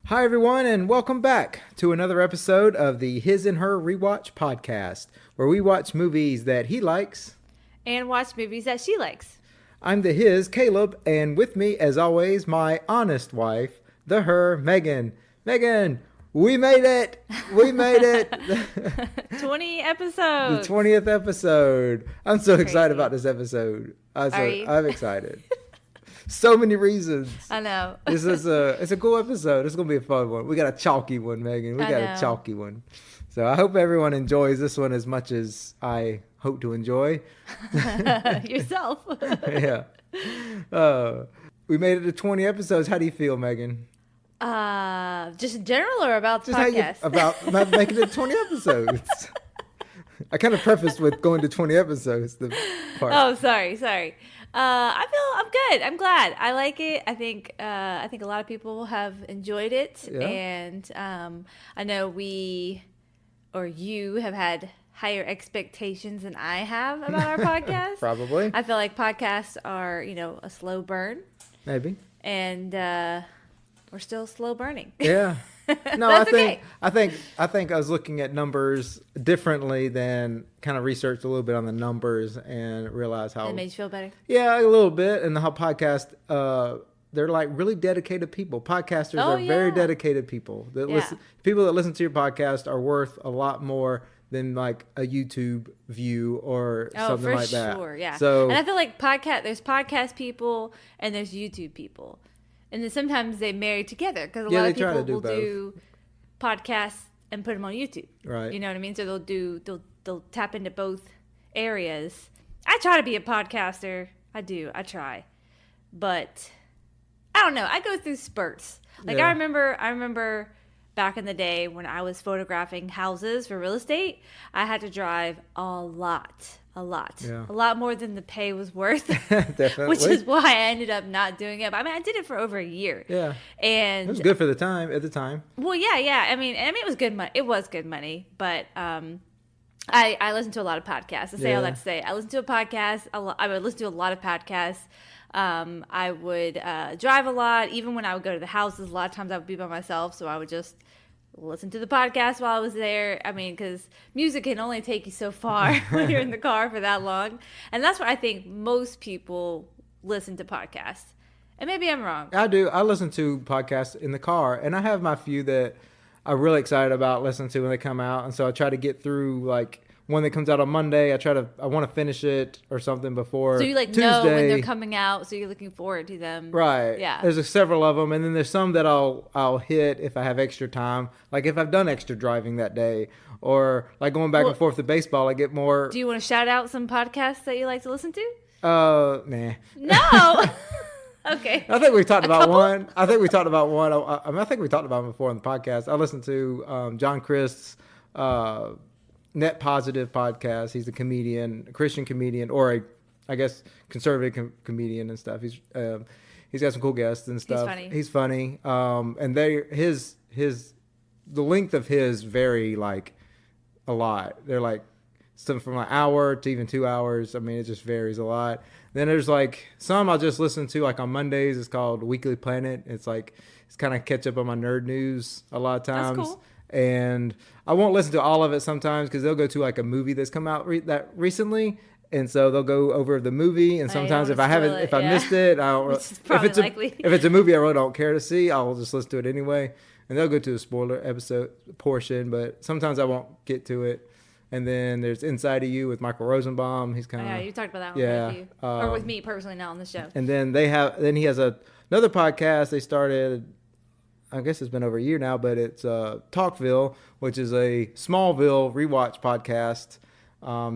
Hi, everyone, and welcome back to another episode of the His and Her Rewatch podcast, where we watch movies that he likes and watch movies that she likes. I'm the His, Caleb, and with me, as always, my honest wife, the Her, Megan. Megan, we made it! We made it! 20 episodes! The 20th episode. I'm so excited about this episode. I'm excited. So many reasons. I know. It's a cool episode. It's gonna be a fun one. We got a chalky one, Megan. We got a chalky one. So I hope everyone enjoys this one as much as I hope to enjoy. Yourself. Yeah. We made it to 20 episodes. How do you feel, Megan? Just in general or about the podcast? About making it 20 episodes. I kind of prefaced with going to 20 episodes. The part. Oh, sorry. I'm good. I'm glad. I like it. I think a lot of people have enjoyed it, yeah. And I know you have had higher expectations than I have about our podcast. Probably. I feel like podcasts are, a slow burn. Maybe. And we're still slow burning. Yeah. No, I think I was looking at numbers differently than kind of researched a little bit on the numbers and realized how it made you feel better. Yeah, a little bit, and how podcast they're like really dedicated people. Podcasters are very dedicated people. People that listen to your podcast are worth a lot more than like a YouTube view or something like that. Oh, for sure, yeah. So, and I feel like there's podcast people and there's YouTube people. And then sometimes they marry together because a lot of people will do podcasts and put them on YouTube. Right. You know what I mean? So they'll tap into both areas. I try to be a podcaster. I try. But I don't know. I go through spurts. Like I remember back in the day when I was photographing houses for real estate, I had to drive a lot. Yeah. A lot more than the pay was worth. Definitely. Which is why I ended up not doing it. But I mean, I did it for over a year. Yeah. And it was good for the time, at the time. Well, yeah. I mean, it was good money. It was good money. But I listen to a lot of podcasts. To say all that to say, I listen to a podcast. I would listen to a lot of podcasts. I would drive a lot. Even when I would go to the houses, a lot of times I would be by myself. So I would just listen to the podcast while I was there. I mean, because music can only take you so far when you're in the car for that long. And that's why I think most people listen to podcasts. And maybe I'm wrong. I do. I listen to podcasts in the car, and I have my few that I'm really excited about listening to when they come out. And so I try to get through like one that comes out on Monday. I want to finish it or something before Tuesday. So you know when they're coming out, so you're looking forward to them. Right. Yeah. There's several of them, and then there's some that I'll hit if I have extra time, like if I've done extra driving that day, or like going back and forth to baseball. I get more. Do you want to shout out some podcasts that you like to listen to? Nah. No. Okay. I think we talked about one. I think we talked about one. I think we talked about him before on the podcast. I listened to John Christ's Net Positive podcast. He's a comedian, a Christian comedian, or I guess conservative comedian and stuff. He's got some cool guests and stuff. He's funny. And the length of his vary like a lot. They're like something from an hour to even 2 hours. I mean, it just varies a lot. Then there's like some I'll just listen to like on Mondays. It's called Weekly Planet. It's kind of catch up on my nerd news a lot of times. That's cool. And I won't listen to all of it sometimes because they'll go to like a movie that's come out that recently, and so they'll go over the movie. And sometimes if I missed it, if it's a movie I really don't care to see, I'll just listen to it anyway. And they'll go to the spoiler episode portion, but sometimes I won't get to it. And then there's Inside of You with Michael Rosenbaum. He's kind of you talked about that one with you, or with me personally, not on the show. And then he has another podcast they started. I guess it's been over a year now, but it's Talkville, which is a Smallville rewatch podcast.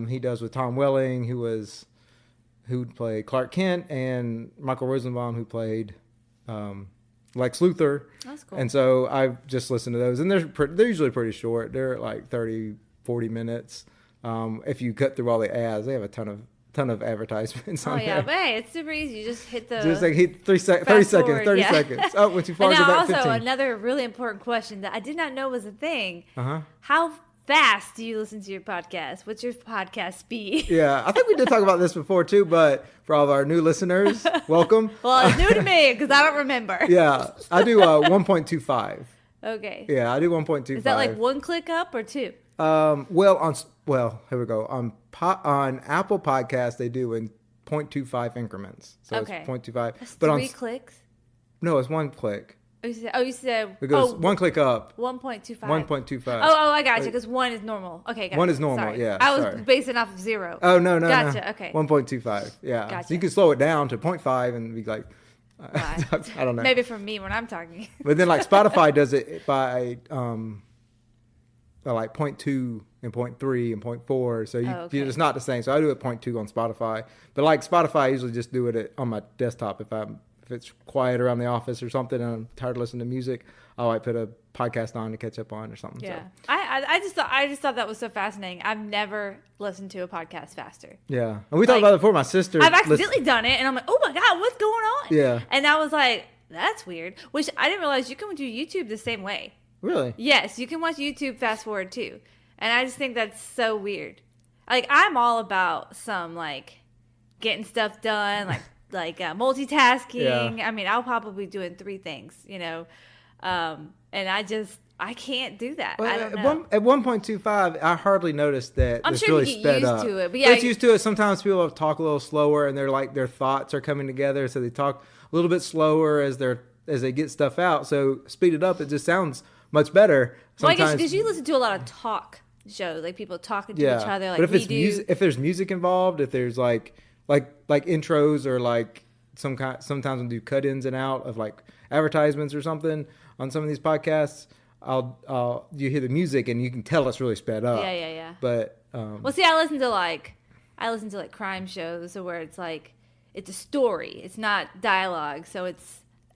He does with Tom Welling, who played Clark Kent, and Michael Rosenbaum, who played Lex Luthor. That's cool. And so I've just listened to those, and they're usually pretty short. They're like 30, 40 minutes. If you cut through all the ads, they have a ton of advertisements on there. But hey, it's super easy. You just hit the... Just like hit 30 seconds. Oh, went too far, go back 15. Also, another really important question that I did not know was a thing. Uh-huh. How fast do you listen to your podcast? What's your podcast speed? Yeah, I think we did talk about this before too, but for all of our new listeners, welcome. Well, it's new to me because I don't remember. Yeah, I do 1.25. Okay. Yeah, I do 1.25. Is that like one click up or two? Here we go. On Apple Podcasts, they do in 0.25 increments. So it's 0.25. That's but three clicks? No, it's one click. You said it goes one click up. 1.25. 1.25. Oh, I got you, because one is normal. Okay, got one you. is normal, Sorry. yeah. I was basing off of 0. Oh, no. Gotcha, okay. 1.25, yeah. Gotcha. So you can slow it down to 0.5 and be like, I don't know. Maybe for me when I'm talking. But then like Spotify does it by like 0.2 and 0.3 and 0.4. So it's not the same. So I do it 0.2 on Spotify. But like Spotify, I usually just do it on my desktop if it's quiet around the office or something and I'm tired of listening to music, I might put a podcast on to catch up on or something. Yeah. So. I just thought that was so fascinating. I've never listened to a podcast faster. Yeah. And we talked about it before. My sister. I've accidentally done it and I'm like, oh my God, what's going on? Yeah. And I was like, that's weird. Which I didn't realize you can do YouTube the same way. Really? Yes, you can watch YouTube fast forward too. And I just think that's so weird. Like, I'm all about some like getting stuff done, like multitasking. Yeah. I mean, I'll probably be doing 3 things, and I can't do that. Well, I don't know. At 1.25, I hardly noticed that. I'm it's sure really you get used to it, but yeah, it's used to it. Sometimes people talk a little slower, and they're like their thoughts are coming together, so they talk a little bit slower as they get stuff out. So speed it up; it just sounds much better. Well, I guess because you listen to a lot of talk shows, like people talking to each other, like but if there's music involved, if there's like intros or like sometimes we do cut-ins and out of like advertisements or something on some of these podcasts. You hear the music and you can tell it's really sped up. Yeah. But well, see, I listen to like crime shows, so where it's like it's a story, it's not dialogue, so it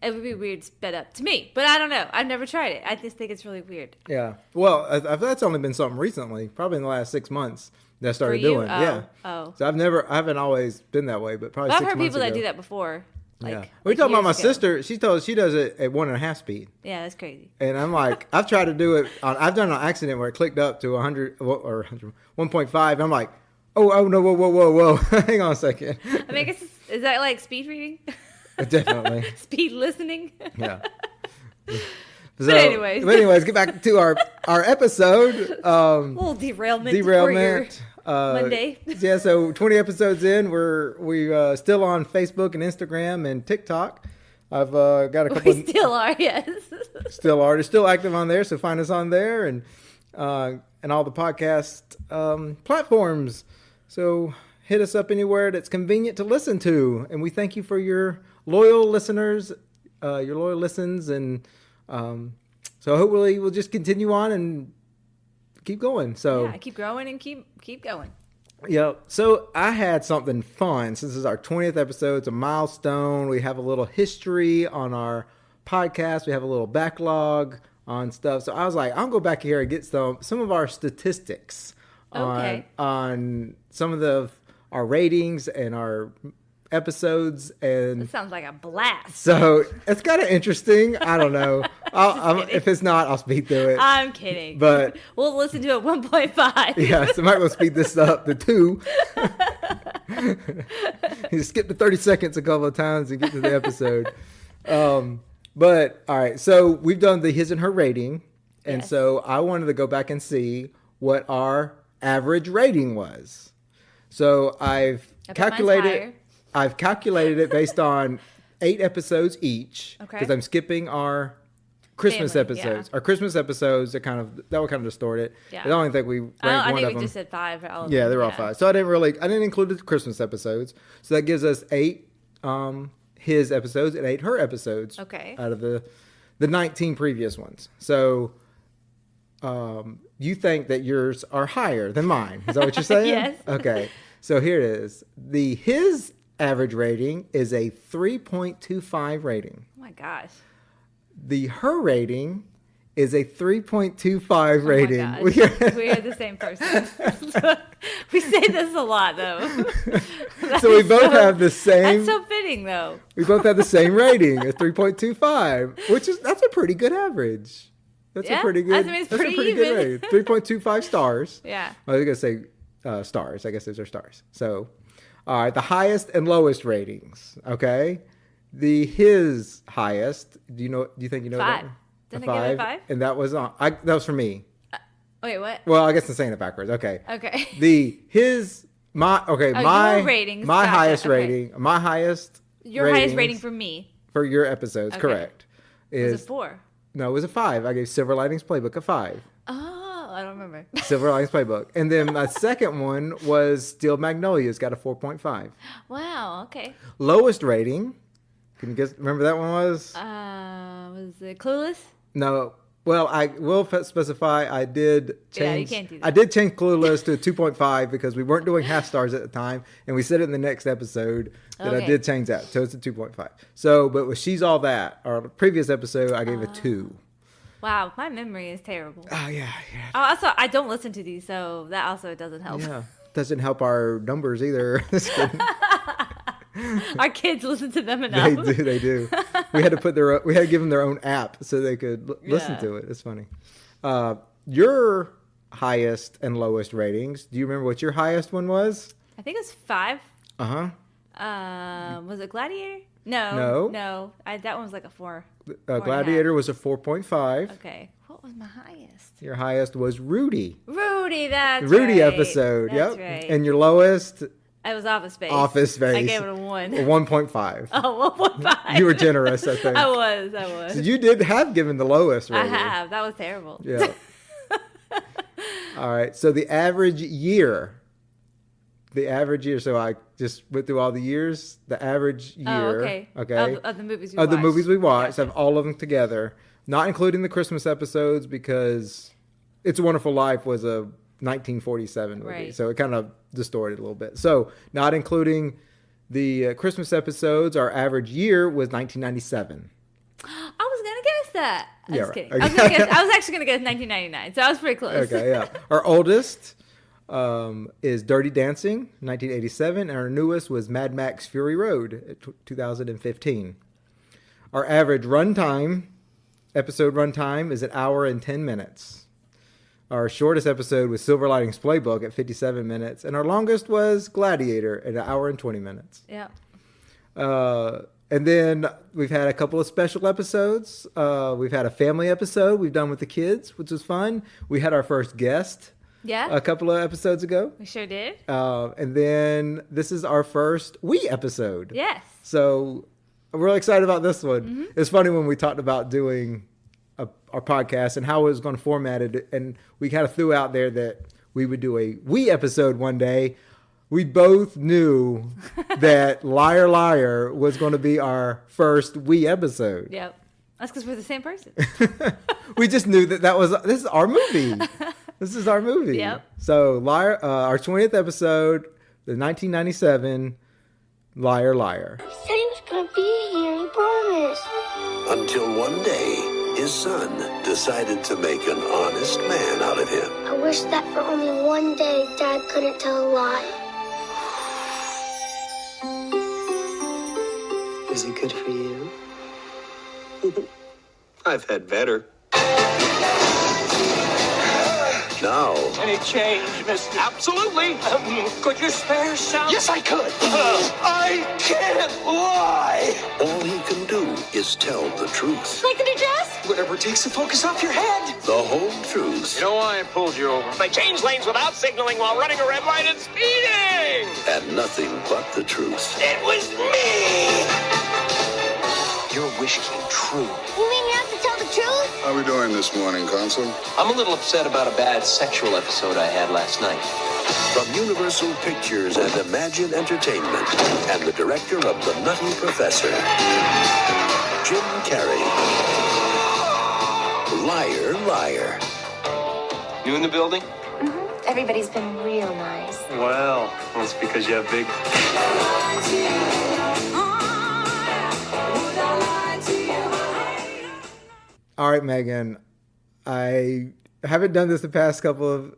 would be weird sped up to me. But I don't know. I've never tried it. I just think it's really weird. Yeah. Well, that's only been something recently, probably in the last 6 months that I started doing. Yeah. Oh. So I haven't always been that way, but probably 6 months ago. I've heard people that do that before. We're talking about my sister. She does it at 1.5 speed. Yeah, that's crazy. And I'm like, I've tried to do it. I've done an accident where it clicked up to 1.5. I'm like, oh no, whoa. Hang on a second. I mean, I guess, is that like speed reading? Definitely. Speed listening. Yeah. But anyways, get back to our episode. Little derailment. Monday. Yeah, so 20 episodes in, we still on Facebook and Instagram and TikTok. I've got a couple. We still are, yes. Still are. They're still active on there, so find us on there and all the podcast platforms. So hit us up anywhere that's convenient to listen to, and we thank you for your loyal listeners, your loyal listens, and so hopefully we'll just continue on and keep going. So keep growing and keep going. Yeah. So I had something fun. Since this is our 20th episode, it's a milestone. We have a little history on our podcast. We have a little backlog on stuff. So I was like, I'll go back here and get some of our statistics on some of our ratings and our episodes. And that sounds like a blast. So it's kind of interesting. I don't know. If it's not, I'll speed through it. I'm kidding. But we'll listen to it 1.5. Yeah, so I might well speed this up to 2. You skip the 30 seconds a couple of times and get to the episode. But all right, so we've done the his and her rating, and so I wanted to go back and see what our average rating was. So I've calculated it based on 8 episodes each, because I'm skipping our Christmas episodes. Our Christmas episodes that would kind of distort it. Yeah. I don't think we ranked one of them. I think we just said 5 for all of them. Yeah, they're all 5. So I didn't include the Christmas episodes. So that gives us 8 his episodes and 8 her episodes. Okay. Out of the 19 previous ones. So you think that yours are higher than mine. Is that what you're saying? Yes. Okay. So here it is. His average rating is a 3.25 rating. Oh my gosh. The her rating is a 3.25 rating. Oh my gosh. We are the same person. We say this a lot, though. So we both have the same. That's so fitting, though. We both have the same rating, a 3.25, that's a pretty good average. That's a pretty good. I mean, it's pretty even. Good rating. 3.25 stars. Yeah. I was gonna say stars. I guess those are stars. So, all right, the highest and lowest ratings. Okay. His highest. Do you think you know 5. that? Didn't I give it a 5? And that was that was for me. Wait, what? Well, I guess I'm saying it backwards. Okay. Okay. My ratings. My Gotcha. highest Okay. rating. My highest. Your highest rating for me. For your episodes, correct. Was a 4. No, it was a 5. I gave Silver Linings Playbook a 5. Oh, I don't remember. Silver Linings Playbook. And then my second one was Steel Magnolias, got a 4.5. Wow, okay. Lowest rating, can you guess, remember that one was? Was it Clueless? No. Well, I will specify I did change. Yeah, you can't do that. I did change Clueless to a 2.5 because we weren't doing half stars at the time, and we said it in the next episode that I did change that, so it's a 2.5. So, but with She's All That, our previous episode, I gave a 2. Wow, my memory is terrible. Oh yeah. Also, I don't listen to these, so that also doesn't help. Yeah, doesn't help our numbers either. Just kidding. Our kids listen to them enough. They do. We had to give them their own app so they could listen to it. It's funny. Your highest and lowest ratings. Do you remember what your highest one was? I think it's 5. Was it Gladiator? No. That one was like a 4. Gladiator was a 4.5. Okay. What was my highest? Your highest was Rudy. Rudy, that's Rudy right. episode. That's yep. right. And your lowest? It was Office Space. Office Space. I gave it a 1. A 1.5. Oh, 1.5. You were generous, I think. I was. So you did have given the lowest rating. I have. That was terrible. Yeah. All right. So the average year. So I just went through all the years. The average year. Oh, okay. Of the movies we watched. Of the movies we watched. Gotcha. I have all of them together. Not including the Christmas episodes because It's a Wonderful Life was a 1947 movie. Right. So it kind of distorted a little bit. So not including the Christmas episodes, our average year was 1997. I was going to guess that. I'm just kidding. Okay. I was actually going to guess 1999. So I was pretty close. Okay, yeah. Our oldest is Dirty Dancing, 1987. And our newest was Mad Max Fury Road, 2015. Our average episode runtime is 1 hour and 10 minutes. Our shortest episode was Silver Linings Playbook at 57 minutes. And our longest was Gladiator at 1 hour and 20 minutes. Yeah. And then we've had a couple of special episodes. We've had a family episode we've done with the kids, which was fun. We had our first guest a couple of episodes ago. We sure did. And then this is our first We episode. Yes. So I'm really excited about this one. Mm-hmm. It's funny when we talked about doing our podcast and how it was going to format it. And we kind of threw out there that we would do a We episode one day. We both knew that Liar Liar was going to be our first We episode. Yep. That's because we're the same person. We just knew that this is our movie. This is our movie. Yep. So our 20th episode, the 1997 Liar Liar. He said he was going to be here, he promised. Until one day, his son decided to make an honest man out of him. I wish that for only one day Dad couldn't tell a lie. Is it good for you? I've had better. Now, Any change, mister? absolutely. Could you spare some? Yes, I could. I can't lie. All he can do is tell the truth. Like the new dress? Whatever takes the focus off your head. The whole truth. You know why I pulled you over? They changed lanes without signaling while running a red light and speeding! And nothing but the truth. It was me! Your wish came true. You mean you have to tell the truth? How are we doing this morning, Consul? I'm a little upset about a bad sexual episode I had last night. From Universal Pictures and Imagine Entertainment and the director of The Nutty Professor, Jim Carrey. Liar, Liar. You in the building? Everybody's been real nice. Well, that's because you have big... All right, Megan. I haven't done this the past couple of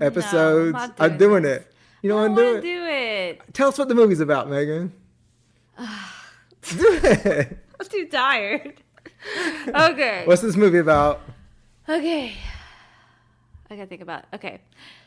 episodes. No, I'm doing it. You don't want to do it? Do it. Tell us what the movie's about, Megan. Do it. I'm too tired. Okay. What's this movie about? Okay. I gotta think about it. Okay.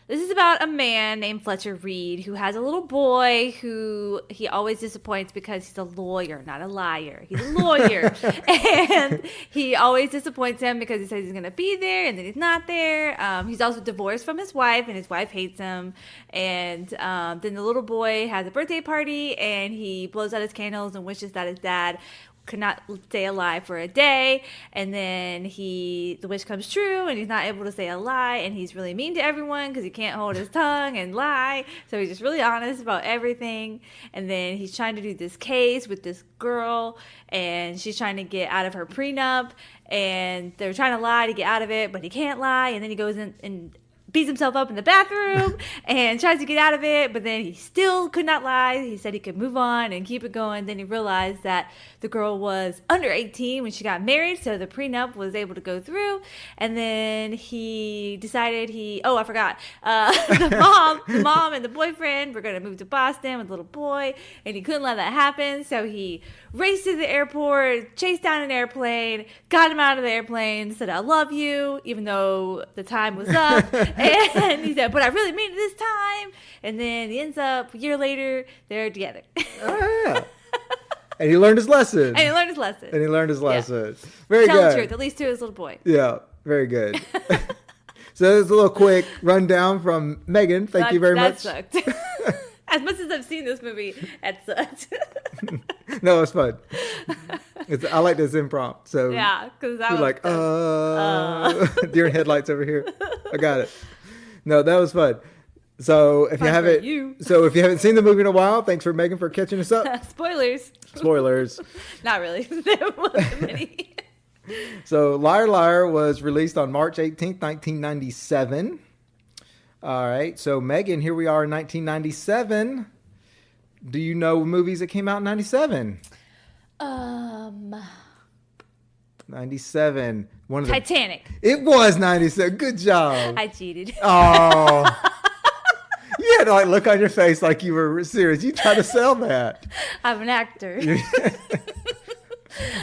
This is about a man named Fletcher Reed who has a little boy who he always disappoints because he's a lawyer, not a liar. He's a lawyer. And he always disappoints him because he says he's going to be there and then he's not there. He's also divorced from his wife and his wife hates him. And then the little boy has a birthday party and he blows out his candles and wishes that his dad could not stay alive for a day, and then the wish comes true and he's not able to say a lie, and he's really mean to everyone because he can't hold his tongue and lie, so he's just really honest about everything. And then he's trying to do this case with this girl, and she's trying to get out of her prenup, and they're trying to lie to get out of it, but he can't lie, and then he goes in and beats himself up in the bathroom and tries to get out of it, but then he still could not lie. He said he could move on and keep it going. Then he realized that the girl was under 18 when she got married, so the prenup was able to go through. And then he decided I forgot. The mom and the boyfriend were going to move to Boston with the little boy, and he couldn't let that happen, so he raced to the airport, chased down an airplane, got him out of the airplane, said, "I love you," even though the time was up. And he said, "But I really mean it this time." And then he ends up, a year later, they're together. Oh, yeah. And he learned his lesson. Yeah. Very Tell good. The truth, at least to his little boy. Yeah, very good. So there's a little quick rundown from Megan. Thank you very much. That sucked. As much as I've seen this movie, it sucked. No, it's fun. I like this imprompt. So yeah, because you're like, deer in headlights over here. I got it. No, that was fun. So if you haven't seen the movie in a while, thanks for Megan for catching us up. Spoilers. Not really. There wasn't many. So Liar Liar was released on March 18th, 1997. All right. So Megan, here we are in 1997. Do you know movies that came out in 97? 97. Titanic. It was 97. Good job. I cheated. Oh. You had to look on your face like you were serious. You tried to sell that. I'm an actor.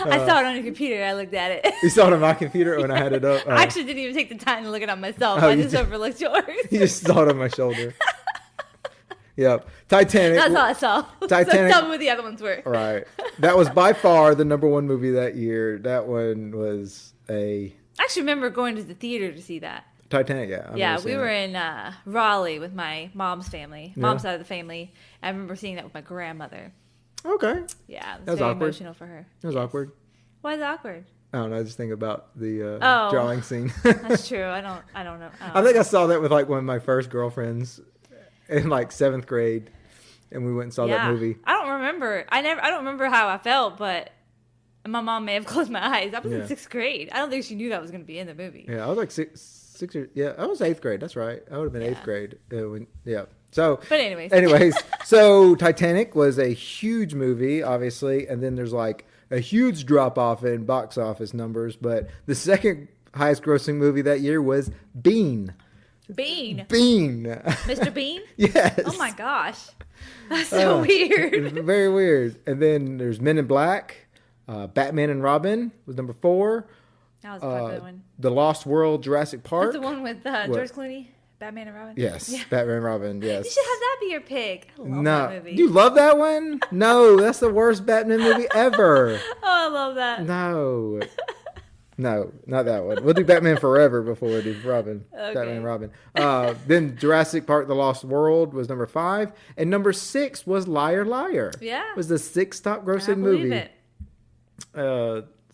I saw it on a computer. I looked at it. You saw it on my computer when I had it up? I actually didn't even take the time to look it on myself. I just overlooked yours. You just saw it on my shoulder. Yep. Titanic. That's all I saw. Titanic. So tell me what the other ones were. Right. That was by far the number one movie that year. That one was I actually remember going to the theater to see that. Titanic, yeah. Yeah, we were in Raleigh with my mom's family, mom's side of the family. I remember seeing that with my grandmother. Okay. Yeah, it was very awkward. emotional for her. It was awkward. Why is it awkward? I don't know. I just think about the drawing scene. That's true. I don't know. I think I saw that with one of my first girlfriends in 7th grade, and we went and saw that movie. I don't remember. I don't remember how I felt, but my mom may have closed my eyes. I was in 6th grade. I don't think she knew that was going to be in the movie. Yeah, I was I was 8th grade. That's right. I would have been 8th grade. So, but anyways, so Titanic was a huge movie, obviously, and then there's a huge drop off in box office numbers. But the second highest grossing movie that year was Bean. Bean. Mr. Bean? Yes. Oh my gosh, that's so weird. It's very weird. And then there's Men in Black. Batman and Robin was number 4. That was a popular one. The Lost World, Jurassic Park. That's the one with George Clooney, Batman and Robin. Yes, yeah. Batman and Robin. Yes. You should have that be your pick. I love that movie. You love that one? No, that's the worst Batman movie ever. Oh, I love that. No, not that one. We'll do Batman Forever before we do Robin. Okay. Batman and Robin. Then Jurassic Park: The Lost World was number 5, and number 6 was Liar Liar. Yeah, it was the 6th top grossing movie. It.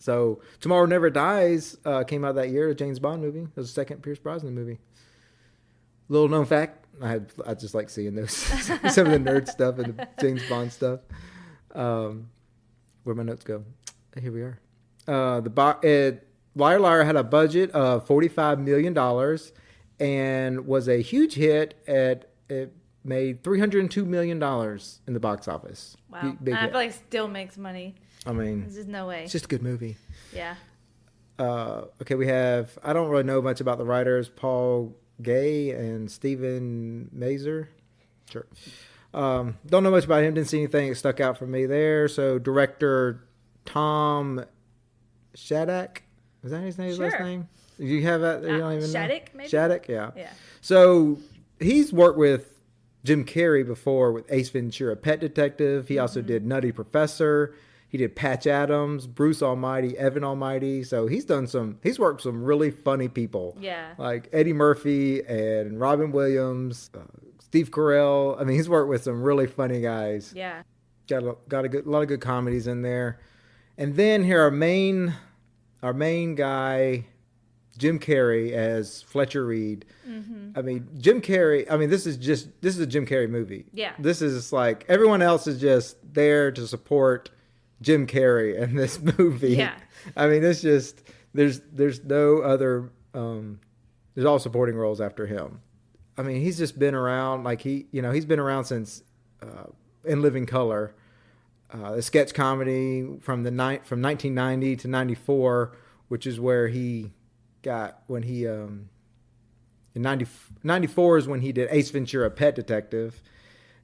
So Tomorrow Never Dies came out that year, a James Bond movie. It was the second Pierce Brosnan movie. Little known fact, I just like seeing those some of the nerd stuff and the James Bond stuff. Where'd my notes go? Here we are. Liar Liar had a budget of $45 million and was a huge hit. It made $302 million in the box office. Wow. Big I feel like it still makes money. I mean, there's just no way. It's just a good movie. Yeah. Okay, we have, I don't really know much about the writers, Paul Gay and Stephen Mazur. Sure. Don't know much about him. Didn't see anything that stuck out for me there. So director Tom Shattuck. Is that his name? Sure. Last name? Do you have that? You don't even Shattuck, know? Maybe? Shattuck, yeah. Yeah. So he's worked with Jim Carrey before with Ace Ventura, Pet Detective. He also did Nutty Professor. He did Patch Adams, Bruce Almighty, Evan Almighty. So he's worked with some really funny people. Yeah. Like Eddie Murphy and Robin Williams, Steve Carell. I mean, he's worked with some really funny guys. Yeah. Got a lot of good comedies in there. And then here our main guy, Jim Carrey as Fletcher Reed. I mean, Jim Carrey. I mean, this is a Jim Carrey movie. Yeah. This is like everyone else is just there to support Jim Carrey in this movie. Yeah. I mean, it's just there's no other. There's all supporting roles after him. I mean, he's just been around. Like he's been around since In Living Color, the sketch comedy from 1990 to 94, which is where he got when he in 94 is when he did Ace Ventura, Pet Detective.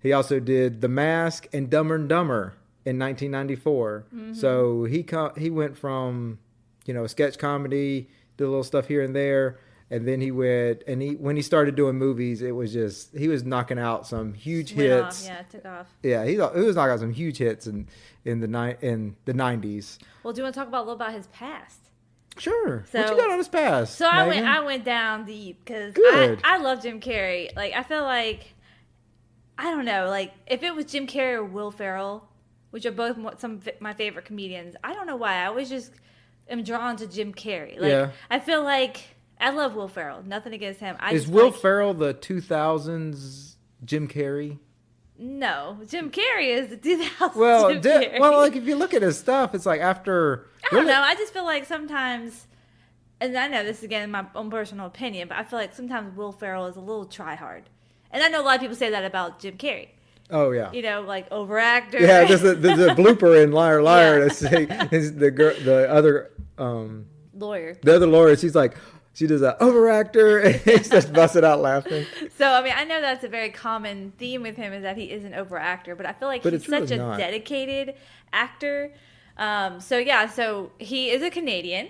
He also did The Mask and Dumber and Dumber in 1994. So he went from sketch comedy, did a little stuff here and there, and then when he started doing movies, it was just he was knocking out some huge hits. Yeah, it took off. Yeah, he was knocking out some huge hits in the 90s. Well, do you want to talk a little about his past? Sure. So, what you got on his past? So Megan? I went down deep because I love Jim Carrey. Like I feel like I don't know, like if it was Jim Carrey or Will Ferrell, which are both some of my favorite comedians, I don't know why I always just am drawn to Jim Carrey. Like Yeah. I feel like I love Will Ferrell. Nothing against him. Is Will Ferrell the 2000s Jim Carrey? No, Jim Carrey is the 2000s Well, Jim Carrey. like if you look at his stuff, it's like after. I don't know. I just feel like sometimes, and I know this is again my own personal opinion, but I feel like sometimes Will Ferrell is a little try hard, and I know a lot of people say that about Jim Carrey. Oh yeah. Like overactor. Yeah, there's a blooper in Liar Liar Yeah. to say the other lawyer. The other lawyer, she does an overactor, and he's just busted out laughing. So, I mean, I know that's a very common theme with him is that he is an overactor, but I feel like he's such a dedicated actor. So he is a Canadian.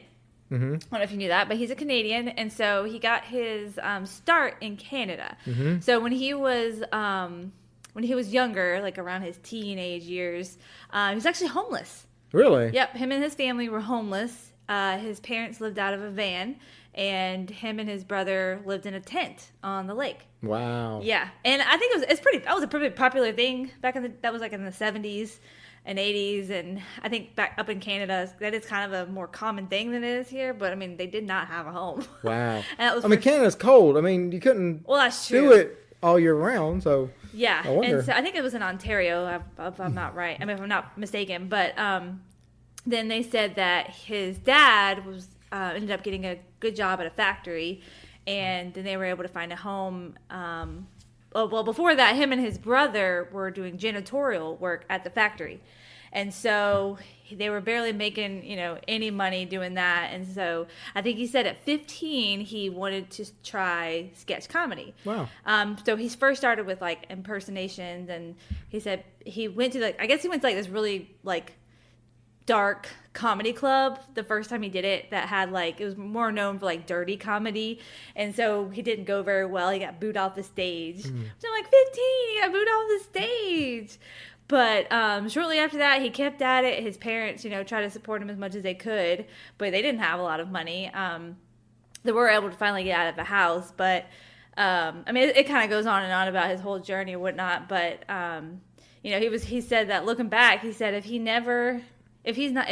I don't know if you knew that, but he's a Canadian, and so he got his start in Canada. So when he was younger, like around his teenage years, he was actually homeless. Really? Yep, him and his family were homeless. His parents lived out of a van, and him and his brother lived in a tent on the lake. Wow. Yeah, and I think that was a pretty popular thing back that was like in the 70s and 80s, and I think back up in Canada that is kind of a more common thing than it is here. But I mean, they did not have a home. Wow. And Canada's cold. I mean, you couldn't. Well, that's true. Do it all year round, so. Yeah, I wonder. and so I think it was in Ontario, if I'm not right. I mean, if I'm not mistaken, but then they said that his dad was ended up getting a good job at a factory, and then they were able to find a home. Well, before that, him and his brother were doing janitorial work at the factory, and so they were barely making any money doing that. And so I think he said at 15 he wanted to try sketch comedy. Wow. So he first started with like impersonations, and he said he went to this really like dark comedy club the first time he did it that had like it was more known for like dirty comedy, and so he didn't go very well. He got booed off the stage. So I'm like 15, he got booed off the stage. But shortly after that, he kept at it. His parents, tried to support him as much as they could, but they didn't have a lot of money. They were able to finally get out of the house, but I mean, it kind of goes on and on about his whole journey and whatnot. But he said that looking back, he said if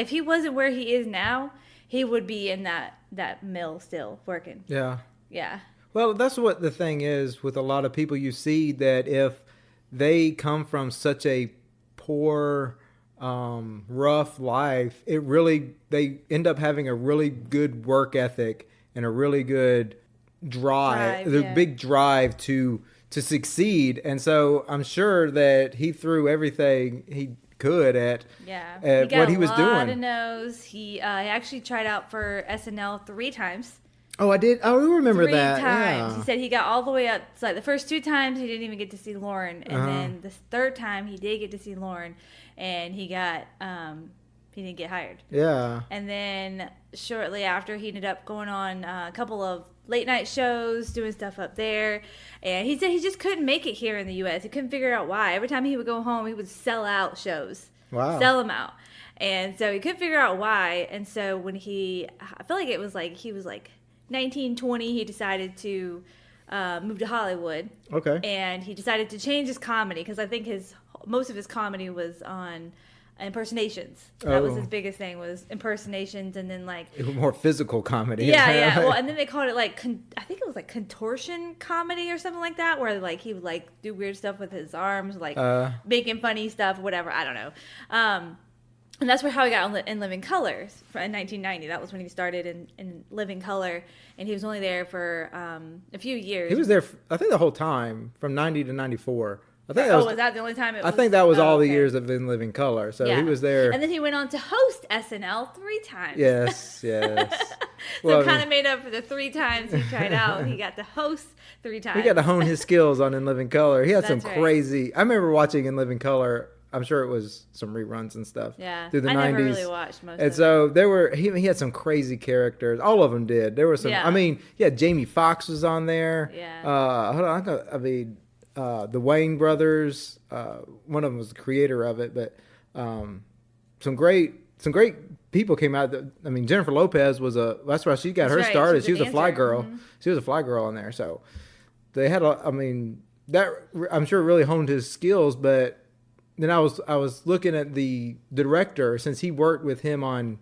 he wasn't where he is now, he would be in that mill still working. Yeah. Yeah. Well, that's what the thing is with a lot of people. You see that if they come from such a poor, rough life, they end up having a really good work ethic and a really good big drive to succeed. And so I'm sure that he threw everything he could at what he was doing. He got a lot of no's. He actually tried out for SNL 3 times. Oh, I did. I remember 3 that. times. Yeah. He said he got all the way up. It's like the first 2 times he didn't even get to see Lauren, and then the third time he did get to see Lauren, and he got he didn't get hired. Yeah. And then shortly after, he ended up going on a couple of late night shows, doing stuff up there. And he said he just couldn't make it here in the U.S. He couldn't figure out why. Every time he would go home, he would sell out shows. Wow. Sell them out. And so he couldn't figure out why. And so when I feel like it was like, he was like 19, 20, he decided to move to Hollywood. Okay. And he decided to change his comedy, because I think most of his comedy was on impersonations. That was his biggest thing, was impersonations, and then like more physical comedy. Yeah. Well, and then they called it like I think it was like contortion comedy or something like that, where like he would like do weird stuff with his arms, like making funny stuff, whatever. I don't know. And that's how he got in Living Color in 1990. That was when he started in Living Color, and he was only there for a few years. He was there, I think, the whole time from 90 to 94. I think was that the only time it was? I think that was all the years of In Living Color. So he was there. And then he went on to host SNL 3 times. Yes. So kind of made up for the 3 times he tried out. He got to host 3 times. He got to hone his skills on In Living Color. He had some That's crazy... Right. I remember watching In Living Color. I'm sure it was some reruns and stuff. Yeah. Through the 90s. I never really watched most of it. And so he had some crazy characters. All of them did. There were some... Yeah. I mean, Jamie Foxx was on there. Yeah. Hold on. I mean... the Wayne brothers, one of them was the creator of it, but some great people came out. I mean, Jennifer Lopez that's why she got her started. She was a fly girl. Mm-hmm. She was a fly girl on there. So they had that I'm sure really honed his skills. But then I was looking at the director, since he worked with him on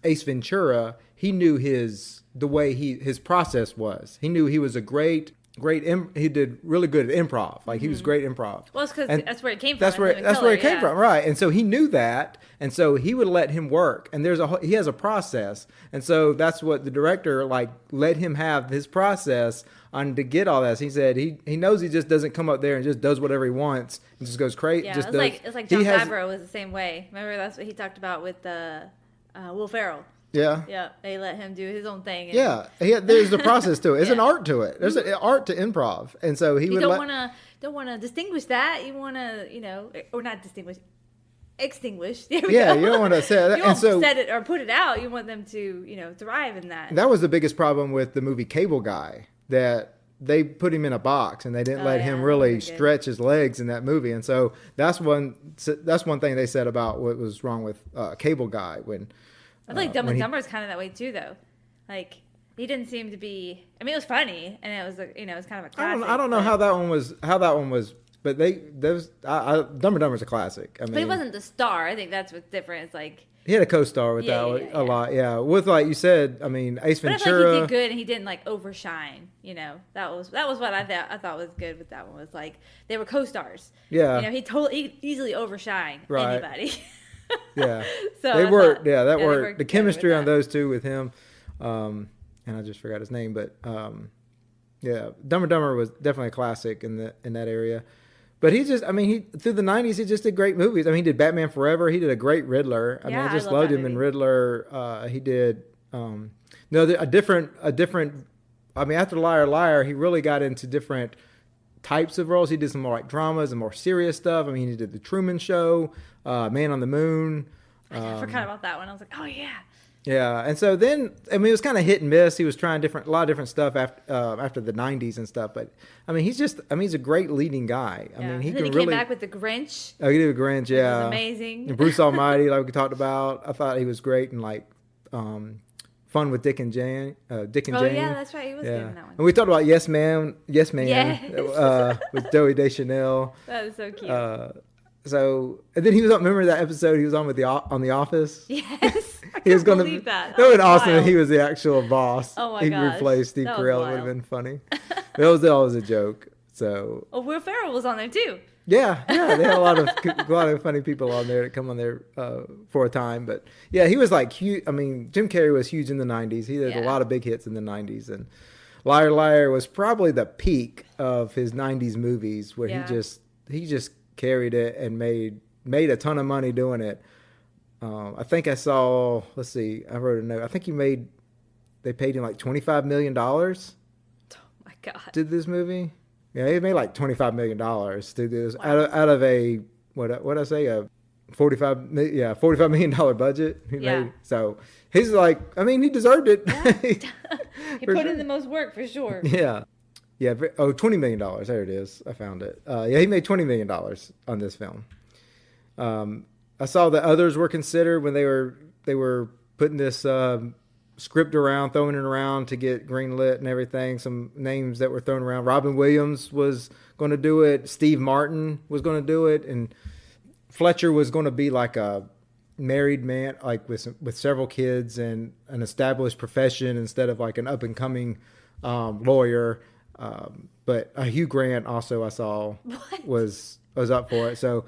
Ace Ventura. He knew the way his process was. He knew he was a great. He did really good at improv. Like he was great at improv. Well, it's because that's where it came from. That's where it came from, right? And so he knew that, and so he would let him work. And he has a process, and so that's what the director let him have his process on to get all that. So he said he knows he just doesn't come up there and just does whatever he wants and just goes crazy. Yeah, it's like John Favreau was the same way. Remember that's what he talked about with Will Ferrell. Yeah. They let him do his own thing. There's a process to it. It's an art to it. There's an art to improv, and so he would don't want to distinguish that. You want to, or not distinguish, extinguish. There we go. You don't want to say that. You don't set it or put it out. You want them to, thrive in that. That was the biggest problem with the movie Cable Guy, that they put him in a box and they didn't let him really stretch his legs in that movie. And so that's one thing they said about what was wrong with Cable Guy when. I feel like Dumb and Dumber is kind of that way too, though. Like he didn't seem to be. I mean, it was funny, and it was it was kind of a classic. I don't know how that one was, but Dumb and Dumber is a classic. I mean, but he wasn't the star. I think that's what's different. It's like he had a co-star with a lot. Yeah, with like you said, I mean, Ace Ventura. But I feel like he did good, and he didn't overshine. That was what I thought was good with that one. Was like they were co-stars. Yeah, he easily overshine anybody. Yeah, so they worked. That worked. The chemistry on those two with him, and I just forgot his name, but Dumb and Dumber was definitely a classic in that area. But he through the 90s, he just did great movies. I mean, he did Batman Forever. He did a great Riddler. I mean, I just loved him in Riddler. He did a different. I mean, after Liar Liar, he really got into different types of roles. He did some more like dramas and more serious stuff. I mean, he did The Truman Show, Man on the Moon. I forgot about that one. I was like, oh yeah. Yeah, and so then it was kind of hit and miss. He was trying a lot of different stuff after the '90s and stuff. But I mean, he's a great leading guy. I mean, he came back with The Grinch. Oh, he did The Grinch. Yeah, it was amazing. And Bruce Almighty, like we talked about. I thought he was great and Fun with Dick and Jane. Dick and Jane. Oh yeah, that's right. He was good in that one. And we talked about Yes Man, with Joey Deschanel. That was so cute. And then he was on. Remember that episode he was on on The Office? Yes, he was going to believe that. That would awesome. If he was the actual boss. Oh my He gosh. replaced Steve Carell. It would have been funny. That was always a joke. So. Oh, Will Ferrell was on there too. Yeah, they had a lot of funny people on there that come on there for a time. But yeah, he was like huge. I mean, Jim Carrey was huge in the '90s. He did a lot of big hits in the '90s, and Liar Liar was probably the peak of his '90s movies, where he just carried it and made a ton of money doing it. I think I saw. Let's see. I wrote a note. I think they paid him like $25 million. Oh my God! Did this movie? Yeah, he made like $25 million to do this out of a what I say a $45 million budget. So he's like, I mean, he deserved it. Yeah. He put in the most work for sure. Yeah. Yeah. Oh, $20 million. There it is. I found it. Yeah, he made $20 million on this film. I saw that others were considered when they were putting this script around, throwing it around to get greenlit and everything. Some names that were thrown around. Robin Williams was going to do it. Steve Martin was going to do it, and Fletcher was going to be like a married man, like with several kids and an established profession instead of like an up and coming lawyer. But Hugh Grant also I saw was up for it. So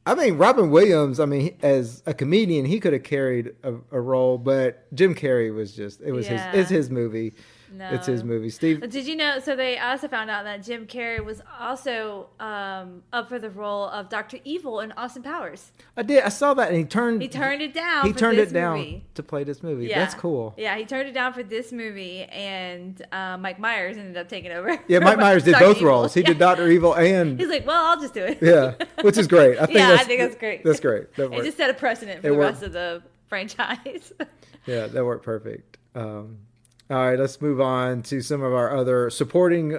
I mean, Robin Williams, I mean, as a comedian, he could have carried a role, but Jim Carrey was just, it's his movie. No. It's his movie. Steve. But did you know, so they also found out that Jim Carrey was also up for the role of Dr. Evil in Austin Powers. I did. I saw that, and he turned it down. He turned it down movie. To play this movie. Yeah. That's cool. Yeah, he turned it down for this movie, and Mike Myers ended up taking over. Yeah, Mike Myers did both roles. He did Dr. Evil and... He's like, well, I'll just do it. Yeah, which is great. I think that's great. That's great. It just set a precedent for the rest of the franchise. Yeah, that worked perfect. All right, let's move on to some of our other supporting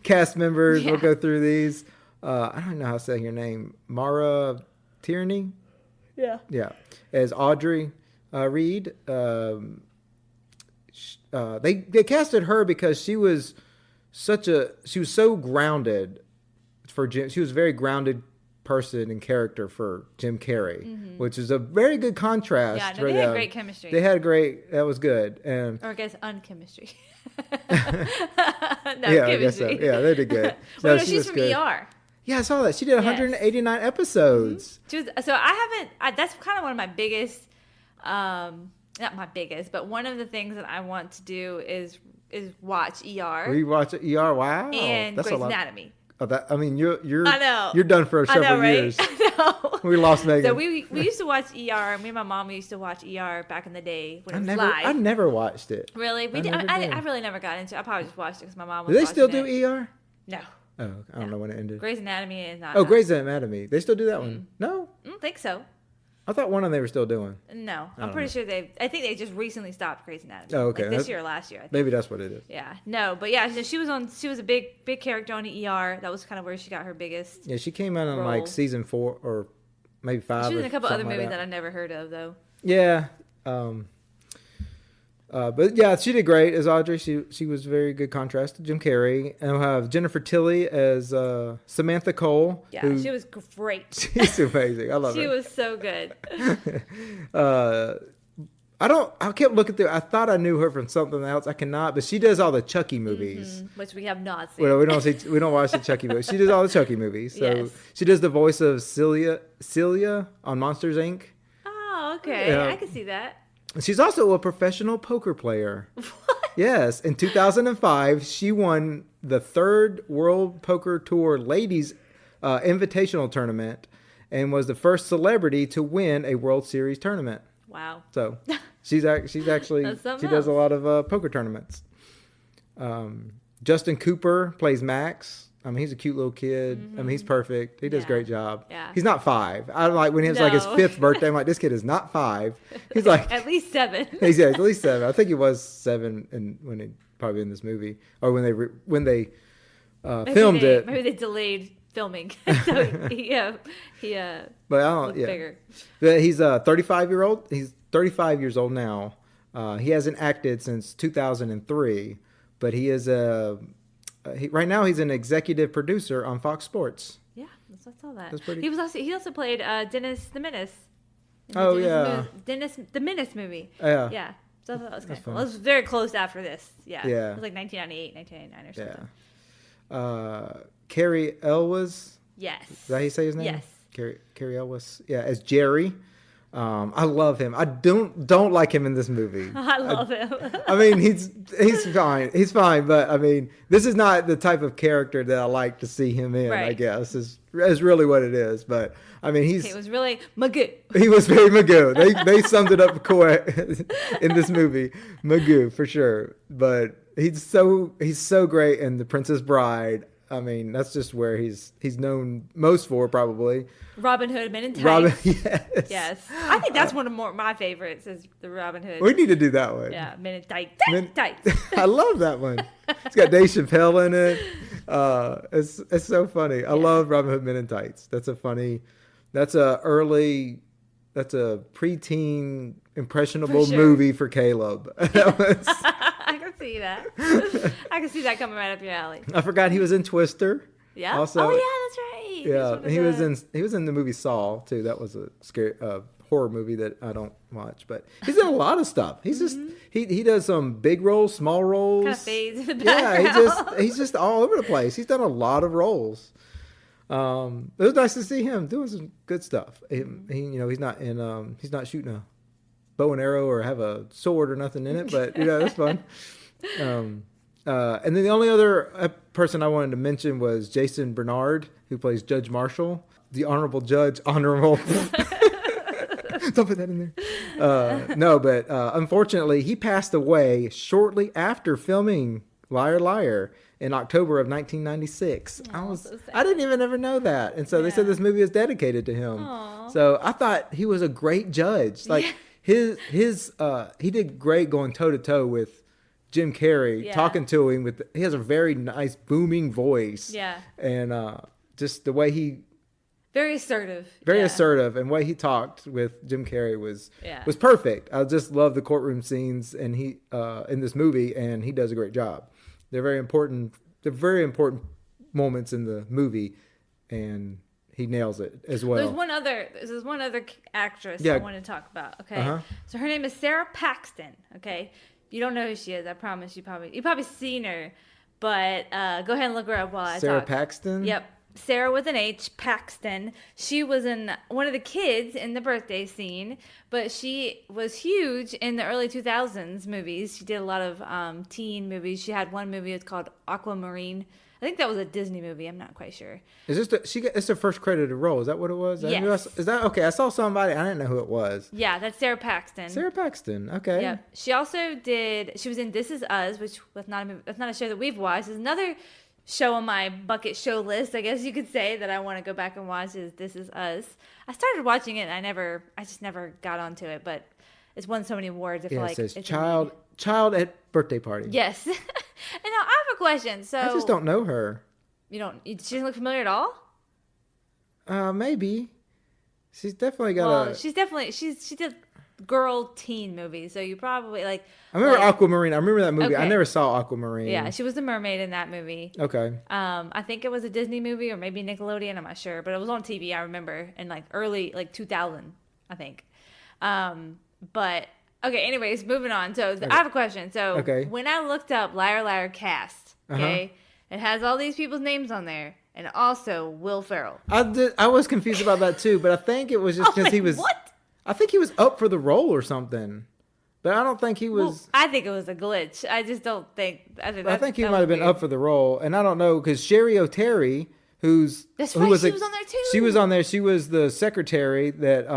cast members. Yeah. We'll go through these. I don't know how to say your name. Mara Tierney? Yeah. Yeah. As Audrey Reed. They casted her because she was so grounded for Jim. She was a very grounded person and character for Jim Carrey, which is a very good contrast. Yeah, no, they had great chemistry. That was good. Or I guess unchemistry. Yeah, I guess so. Yeah, they did good. Well, no, she's from good. ER. Yeah, I saw that. She did 189 episodes. So I haven't, that's kind of one of my biggest, not my biggest, but one of the things that I want to do is watch ER. Rewatch ER, wow. And Grey's Anatomy. I mean, you're I know. You're done for several right? years. I know. We lost Megan. So we used to watch ER. Me and my mom used to watch ER back in the day when it was live. I never watched it. Really? I really never got into it. I probably just watched it because my mom was Do they still watching do ER? No. Oh, I don't know when it ended. Grey's Anatomy is not. Oh, Grey's Anatomy. They still do that one? No? I don't think so. I thought one of them they were still doing. No, I'm pretty sure I think they just recently stopped Grey's Anatomy. Oh, okay. Like this year or last year, I think. Maybe that's what it is. Yeah. No, but yeah, she was a big character on the ER. That was kind of where she got her biggest. Yeah, she came out on like season 4 or maybe 5. She was in a couple other movies that I never heard of though. Yeah. But yeah, she did great as Audrey. She was a very good contrast to Jim Carrey. And we'll have Jennifer Tilly as Samantha Cole. Yeah, she was great. She's amazing. I love her. She was so good. I kept looking through. I thought I knew her from something else. I cannot, but she does all the Chucky movies, which we have not seen. Well, we don't watch the Chucky movies. She does all the Chucky movies. So yes. She does the voice of Celia on Monsters Inc. Oh, okay. I can see that. She's also a professional poker player. What? Yes. In 2005, she won the 3rd World Poker Tour Ladies Invitational Tournament and was the first celebrity to win a World Series tournament. Wow. So she's actually she does a lot of poker tournaments. Justin Cooper plays Max. I mean, he's a cute little kid. Mm-hmm. I mean, he's perfect. He does a great job. Yeah. He's not 5. I like when he was like his 5th birthday. I'm like, this kid is not 5. He's like at least 7. He's at least 7. I think he was 7 when he probably in this movie or when they filmed it. Maybe they delayed filming. So he but I don't. Yeah. Bigger. But he's 35-year-old. He's 35 years old now. He hasn't acted since 2003, but he is right now he's an executive producer on Fox Sports. Yeah, I saw that. That's pretty. He also played Dennis the Menace. Oh yeah, Dennis the Menace movie. Yeah. Yeah. So I thought that was kind of cool. It was very close after this. Yeah. Yeah. It was like 1998, 1999 or something. Yeah. Carrie Elwes. Yes. Is that how you say his name? Yes. Carrie Elwes. Yeah, as Jerry. I love him. I don't like him in this movie. I love him. I mean, he's fine. He's fine, but I mean, this is not the type of character that I like to see him in. Right. I guess is really what it is. But I mean, he was really Magoo. He was very Magoo. They summed it up in this movie, Magoo for sure. But he's so great in The Princess Bride. I mean, that's just where he's known most for, probably. Robin Hood, Men in Tights. Yes. Yes. I think that's one of my favorites is the Robin Hood. We need to do that one. Yeah, Men in Tights. Tights. I love that one. It's got Dave Chappelle in it. It's so funny. I love Robin Hood Men in Tights. That's a preteen impressionable movie for Caleb. I can see that. I can see that coming right up your alley. I forgot he was in Twister. Yeah. Also, oh yeah, that's right. Yeah, he was in the movie Saw too. That was a scary horror movie that I don't watch, but he's in a lot of stuff. He's just he does some big roles, small roles. Kind of fades in the background. Yeah, he's just all over the place. He's done a lot of roles. It was nice to see him doing some good stuff. He's not shooting a bow and arrow or have a sword or nothing in it, but that's fun. And then the only other person I wanted to mention was Jason Bernard, who plays Judge Marshall, the Honorable Judge. Honorable. Don't put that in there. No, but unfortunately, he passed away shortly after filming Liar Liar in October of 1996. I didn't even ever know that, and so they said this movie is dedicated to him. Aww. So I thought he was a great judge. Like he did great going toe to toe with Jim Carrey, talking to him he has a very nice booming voice. Yeah, and just the way he. Very assertive. Very assertive, and the way he talked with Jim Carrey was perfect. I just love the courtroom scenes, and he in this movie, and he does a great job. They're very important. They're very important moments in the movie, and he nails it as well. There's one other actress I want to talk about. Okay, so her name is Sarah Paxton. Okay, you don't know who she is. I promise you probably seen her, but go ahead and look her up while I talk. Sarah Paxton. Yep. Sarah with an H, Paxton. She was in one of the kids in the birthday scene, but she was huge in the early 2000s movies. She did a lot of teen movies. She had one movie, it's called Aquamarine. I think that was a Disney movie. I'm not quite sure. Is this it's her first credited role? Is that what it was? Yes. Is that okay? I saw somebody. I didn't know who it was. Yeah, that's Sarah Paxton. Sarah Paxton. Okay. Yeah. She also she was in This Is Us, which was not a movie. That's not a show that we've watched. It's another show on my bucket show list, I guess you could say, that I want to go back and watch is This Is Us. I started watching it and I just never got onto it, but it's won so many awards. I feel like it says child at birthday party. Yes. And now I have a question. So I just don't know her. She doesn't look familiar at all? Maybe. She's definitely got she did girl teen movies, so you probably like. I remember Aquamarine. I remember that movie. Okay. I never saw Aquamarine. Yeah, she was the mermaid in that movie. Okay. I think it was a Disney movie or maybe Nickelodeon. I'm not sure, but it was on TV. I remember in early 2000, I think. But okay. Anyways, moving on. So I have a question. So when I looked up Liar Liar cast, it has all these people's names on there. And also Will Ferrell. I was confused about that too, but I think it was just because he was. What? I think he was up for the role or something, but I don't think he was. Well, I think it was a glitch. I just don't think. I think he might have been up for the role, and I don't know because Sherry O'Terry, she was on there too. She was on there. She was the secretary that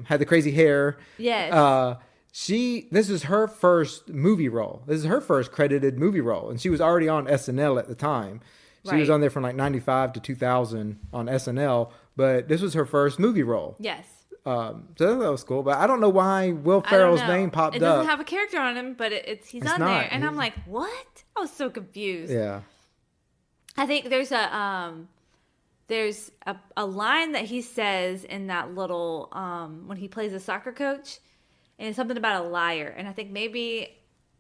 had the crazy hair. Yes. This is her first movie role. This is her first credited movie role, and she was already on SNL at the time. She was on there from 95 to 2000 on SNL, but this was her first movie role. Yes. So that was cool, but I don't know why Will Ferrell's name popped up. It doesn't have a character on him, but he's on there, and I'm like, what? I was so confused. Yeah. I think there's a line that he says in that little when he plays a soccer coach, and it's something about a liar, and I think maybe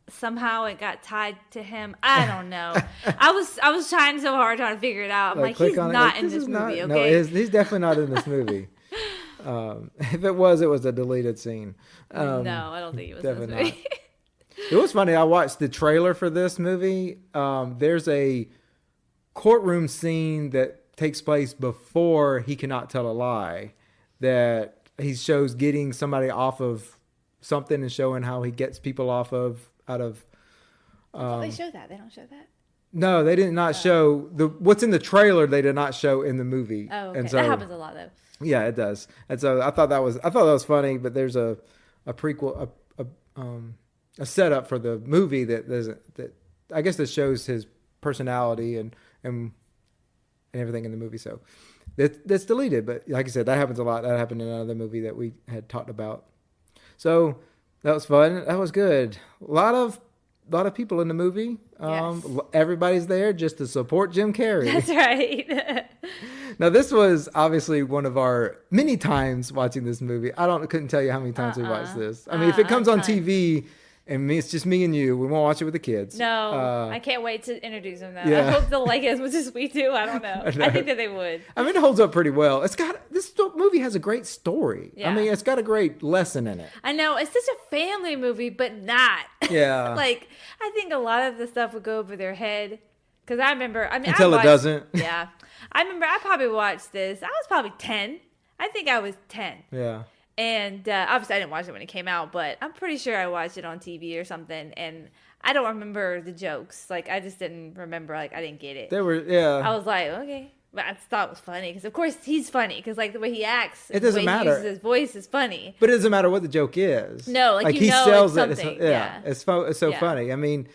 somehow it got tied to him. I don't know. I was trying so hard trying to figure it out. I'm like he's not in this movie. Okay, no, he's definitely not in this movie. If it was a deleted scene. No, I don't think it was definitely in this movie. It was funny. I watched the trailer for this movie. There's a courtroom scene that takes place before He Cannot Tell a Lie that he shows getting somebody off of something and showing how he gets people out of. They show that. They don't show that. No, they did not show what's in the trailer. They did not show in the movie. Oh, okay. And so, that happens a lot though. Yeah, it does. And so I thought that was funny, but there's a prequel, a setup for the movie that I guess that shows his personality and and everything in the movie. So that's deleted. But like I said, that happens a lot. That happened in another movie that we had talked about. So that was fun. That was good. A lot of people in the movie. Yes. Everybody's there just to support Jim Carrey. That's right. Now, this was obviously one of our many times watching this movie. Couldn't tell you how many times we watched this. I mean, if it comes on TV and it's just me and you, we won't watch it with the kids. No, I can't wait to introduce them though. Yeah. I hope they'll like it as much as we do. I don't know. I think that they would. I mean, it holds up pretty well. This movie has a great story. Yeah. I mean, it's got a great lesson in it. I know, it's such a family movie, but not. Yeah. Like, I think a lot of the stuff would go over their head. Because I remember, Until it doesn't. Yeah. I remember I probably watched this. I was probably 10. I think I was 10. Yeah. And obviously I didn't watch it when it came out, but I'm pretty sure I watched it on TV or something. And I don't remember the jokes. Like, I just didn't remember. Like, I didn't get it. I was like, okay. But I thought it was funny. Because, of course, he's funny. Because, like, the way he acts. It doesn't matter. The way he uses his voice is funny. But it doesn't matter what the joke is. No, like he know sells it's something. It's so funny. I mean,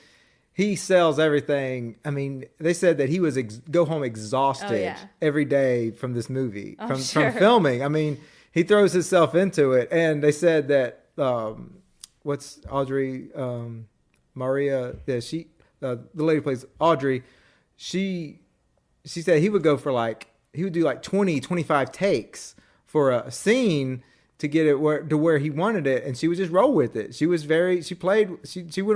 he sells everything. I mean, they said that he was go home exhausted every day from this movie, from filming. I mean, he throws himself into it. And they said that, what's Audrey, Maria, the lady who plays Audrey, she said he would do like 20, 25 takes for a scene to get it where he wanted it, and she would just roll with it. She went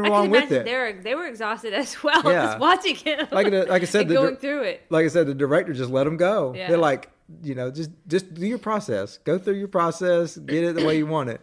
along with it. They were exhausted as well, just watching him. Like I said, going through it. Like I said, the director just let him go. Yeah. They're like, just do your process, go through your process, get it the way you want it.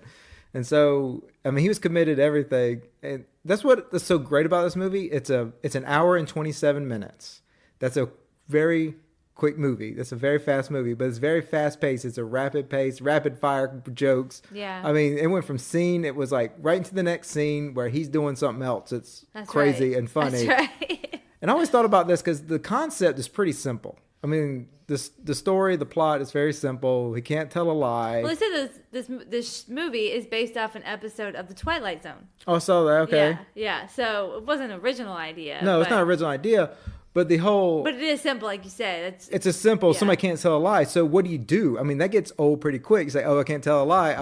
And so, I mean, he was committed to everything, and that's what's so great about this movie. It's an hour and 27 minutes. That's a very quick movie. That's a very fast movie, but it's very fast paced. It's a rapid pace, rapid fire jokes. Yeah. I mean, it went from scene, it was like right into the next scene where he's doing something else. It's crazy and funny. That's right. And I always thought about this because the concept is pretty simple. I mean, the story, the plot is very simple. He can't tell a lie. Well, it said this movie is based off an episode of The Twilight Zone. Oh, I saw that. Okay. Yeah. So it wasn't an original idea. No, it's not an original idea. But it is simple, like you said. It's a simple. Somebody can't tell a lie. So what do you do? I mean, that gets old pretty quick. You say, "Oh, I can't tell a lie."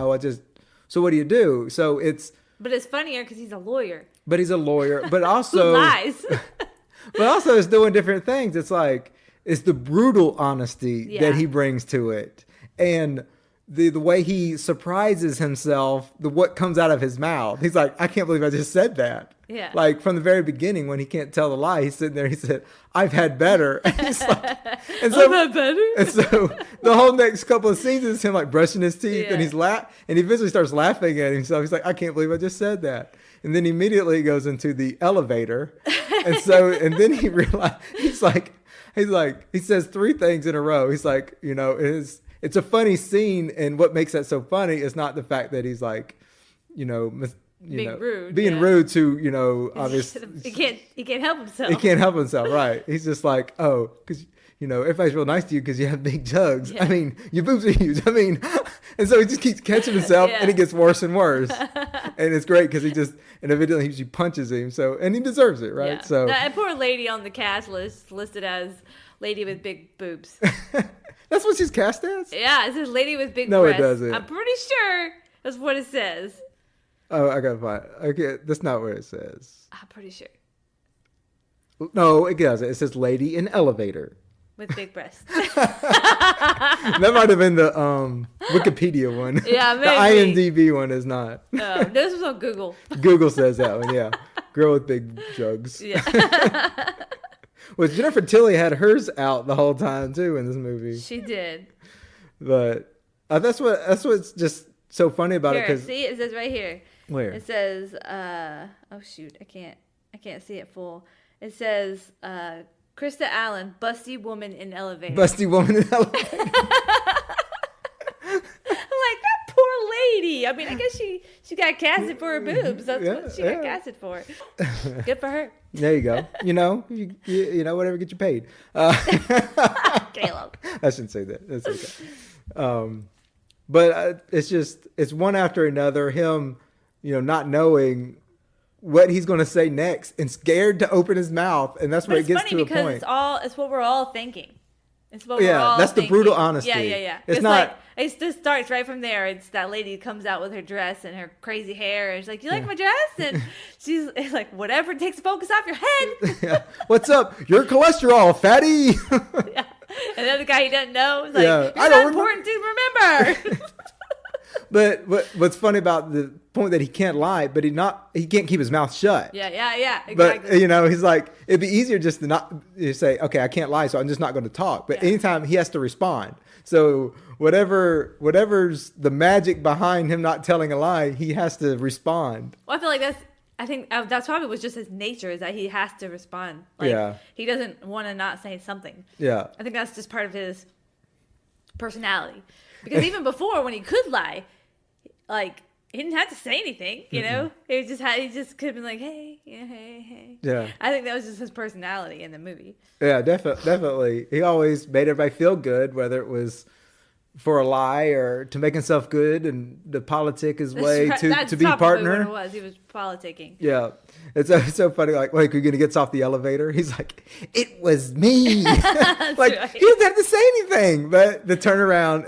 So what do you do? So it's. But it's funnier because he's a lawyer. But he's a lawyer. But also. Who lies? But also, it's doing different things. It's like it's the brutal honesty that he brings to it, and the way he surprises himself. What comes out of his mouth. He's like, "I can't believe I just said that." Yeah. Like from the very beginning when he can't tell the lie, he's sitting there, he said, "I've had better." And he's like, I've had better? And so the whole next couple of scenes is him like brushing his teeth and and he eventually starts laughing at himself. He's like, "I can't believe I just said that." And then immediately goes into the elevator. And then he realized, he says three things in a row. He's like, it's a funny scene. And what makes that so funny is not the fact that he's like, being rude to, obviously. He can't help himself. He can't help himself, right. He's just like, oh, because, everybody's real nice to you because you have big jugs. Yeah. I mean, your boobs are huge. I mean, and so he just keeps catching himself and it gets worse and worse. And it's great because and evidently she punches him. So, and he deserves it, right? Yeah. So that poor lady on the cast list listed as lady with big boobs. That's what she's cast as? Yeah, it says lady with big breasts. No, it doesn't. I'm pretty sure that's what it says. Oh, I gotta find it. Okay, that's not what it says. I'm pretty sure. No, it doesn't. It says lady in elevator. With big breasts. That might have been the Wikipedia one. Yeah, maybe. The IMDb one is not. No, this was on Google. Google says that one, yeah. Girl with big jugs. Yeah. Well, Jennifer Tilly had hers out the whole time too in this movie. She did. But that's what's just so funny about it. Cause, see, it says right here. Where? It says, oh shoot, I can't see it full. It says, Krista Allen, busty woman in elevator. Busty woman in elevator. I'm like, that poor lady. I mean, I guess she got casted for her boobs. That's what she got casted for. Good for her. There you go. Whatever gets you paid. Caleb. I shouldn't say that. That's okay. But it's one after another. Him, not knowing what he's going to say next and scared to open his mouth. And that's where it gets to a point. It's what we're all thinking. It's what we're all that's thinking. the brutal honesty. Yeah. It's Like, not. it just starts right from there. It just starts right from there. It's that lady comes out with her dress and her crazy hair, and she's like, "You like my dress?" And she's like, "Whatever takes the focus off your head." Yeah. What's up? Your cholesterol, fatty. Yeah. And the other guy he doesn't know is like, Yeah. "You're not important to remember." But what's funny about the point that he can't lie, but he can't keep his mouth shut. Yeah, exactly. But he's like, it'd be easier just to not say, okay, I can't lie, so I'm just not going to talk. But anytime he has to respond, so whatever's the magic behind him not telling a lie, he has to respond. Well, I feel like that's probably was just his nature, is that he has to respond. Like, he doesn't want to not say something. Yeah, I think that's just part of his personality. Because even before, when he could lie, like, he didn't have to say anything, you know? He just could have been like, hey. Yeah. I think that was just his personality in the movie. Yeah, definitely. He always made everybody feel good, whether it was for a lie or to make himself good, and the politic his way to be partner. What it was. He was politicking. Yeah. It's so funny. Like, wait, we're going to get off the elevator. He's like, it was me. Like, right. he doesn't have to say anything, but the turnaround.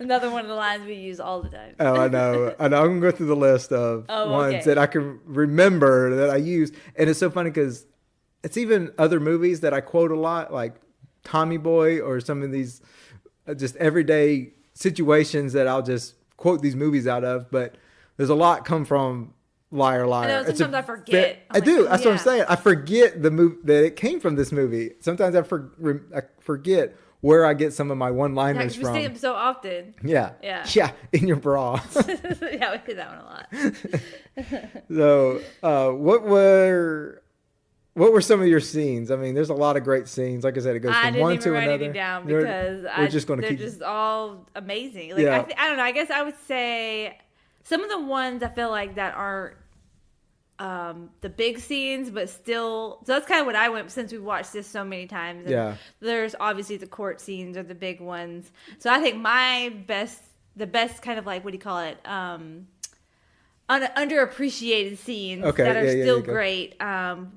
Another one of the lines we use all the time. Oh, I know. I'm going to go through the list of ones that I can remember that I use. And it's so funny because it's even other movies that I quote a lot, like Tommy Boy, or some of these just everyday situations that I'll just quote these movies out of. But there's a lot come from Liar Liar. I know, sometimes I forget. I do. That's what I'm saying. I forget the movie that it came from. This movie. Sometimes I forget where I get some of my one-liners from. We say them so often. Yeah. In your bra. Yeah, we do that one a lot. So, what were some of your scenes? I mean, there's a lot of great scenes. Like I said, it goes from one to another. I didn't even write anything down because they're just all amazing. Like, I don't know. I guess I would say some of the ones I feel like that aren't the big scenes, but still, so that's kind of what I went, since we watched this so many times. And there's obviously the court scenes are the big ones. So I think the best kind of, like, what do you call it? Underappreciated scenes that are still great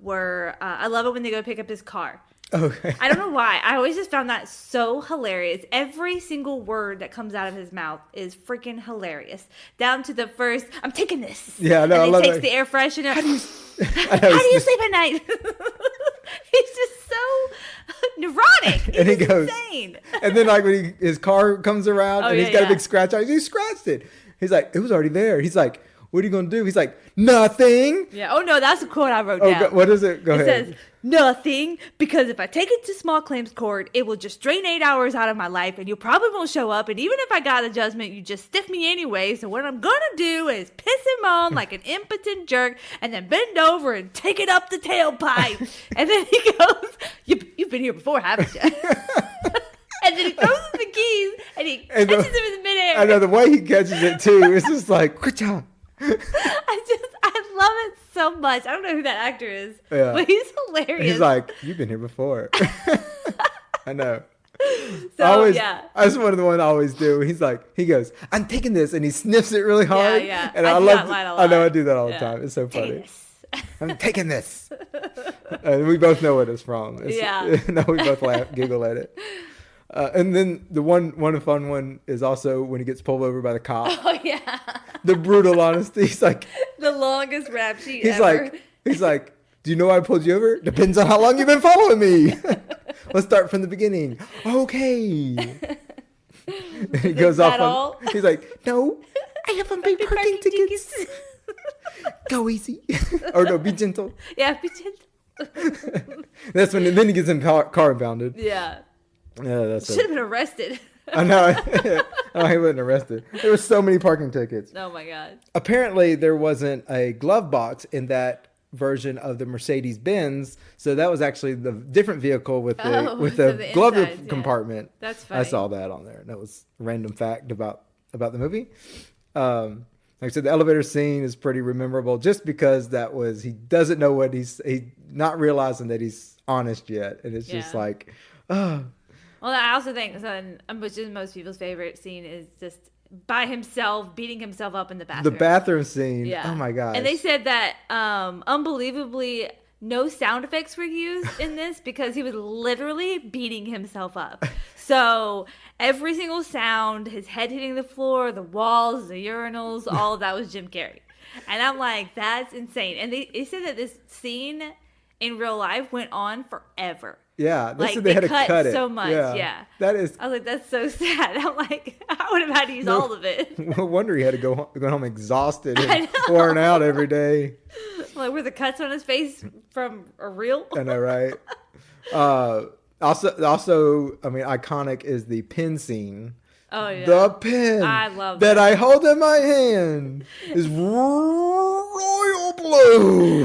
were I love it when they go pick up his car. Okay. I don't know why. I always just found that so hilarious. Every single word that comes out of his mouth is freaking hilarious. Down to the first, I'm taking this. Yeah, no, and he takes the air freshener. How do you sleep at night? He's just so neurotic. And he goes, insane. And then, like, when his car comes around and he's got a big scratch on it, he scratched it. He's like, it was already there. He's like, what are you going to do? He's like, nothing. Yeah. Oh, no, that's a quote I wrote down. What is it? Go ahead. It says, nothing, because if I take it to small claims court, it will just drain 8 hours out of my life, and you probably won't show up. And even if I got a judgment, you just stiff me anyway. So what I'm going to do is piss him on like an impotent jerk, and then bend over and take it up the tailpipe. And then he goes, you've been here before, haven't you? And then he throws him the keys, and he catches him in midair. I know, the way he catches it, too, it's just like, quicha. I love it so much. I don't know who that actor is, but he's hilarious. He's like, you've been here before. I know. So, that's one of the ones I always do. He goes, I'm taking this, and he sniffs it really hard. Yeah. And I love that line a lot. I know, I do that all the time. It's so funny. I'm taking this. And we both know what it's from. No, we both giggle at it. And then the one fun one is also when he gets pulled over by the cop. Oh, yeah. The brutal honesty. He's like, the longest rap sheet ever. He's like, do you know why I pulled you over? Depends on how long you've been following me. Let's start from the beginning. Okay. He goes off on, he's like, no, I have unpaid parking tickets. Go easy. Or no, be gentle. Yeah, be gentle. That's when, then he gets in car impounded. Yeah. Yeah, that's should have been arrested. I know. Oh, he wasn't arrested. There were so many parking tickets. Oh my God. Apparently, there wasn't a glove box in that version of the Mercedes Benz, so that was actually the different vehicle with the glove compartment. Yeah. That's funny. I saw that on there. That was a random fact about the movie. Like I said, the elevator scene is pretty memorable, just because he doesn't know what he's not realizing that he's honest yet, and it's just like, oh. Well, I also think, which is most people's favorite scene, is just by himself, beating himself up in the bathroom. The bathroom scene. Yeah. Oh my God. And they said that, unbelievably, no sound effects were used in this because he was literally beating himself up. So every single sound, his head hitting the floor, the walls, the urinals, all of that was Jim Carrey. And I'm like, that's insane. And they said that this scene in real life went on forever. Yeah, they had to cut it so much. Yeah. That is. I was like, that's so sad. I'm like, I would have had to use all of it. No wonder he had to go home exhausted and worn out every day. Like, were the cuts on his face from a real? I know, right? Also, I mean, iconic is the pin scene. Oh yeah, the pin. I love that I hold in my hand is royal blue.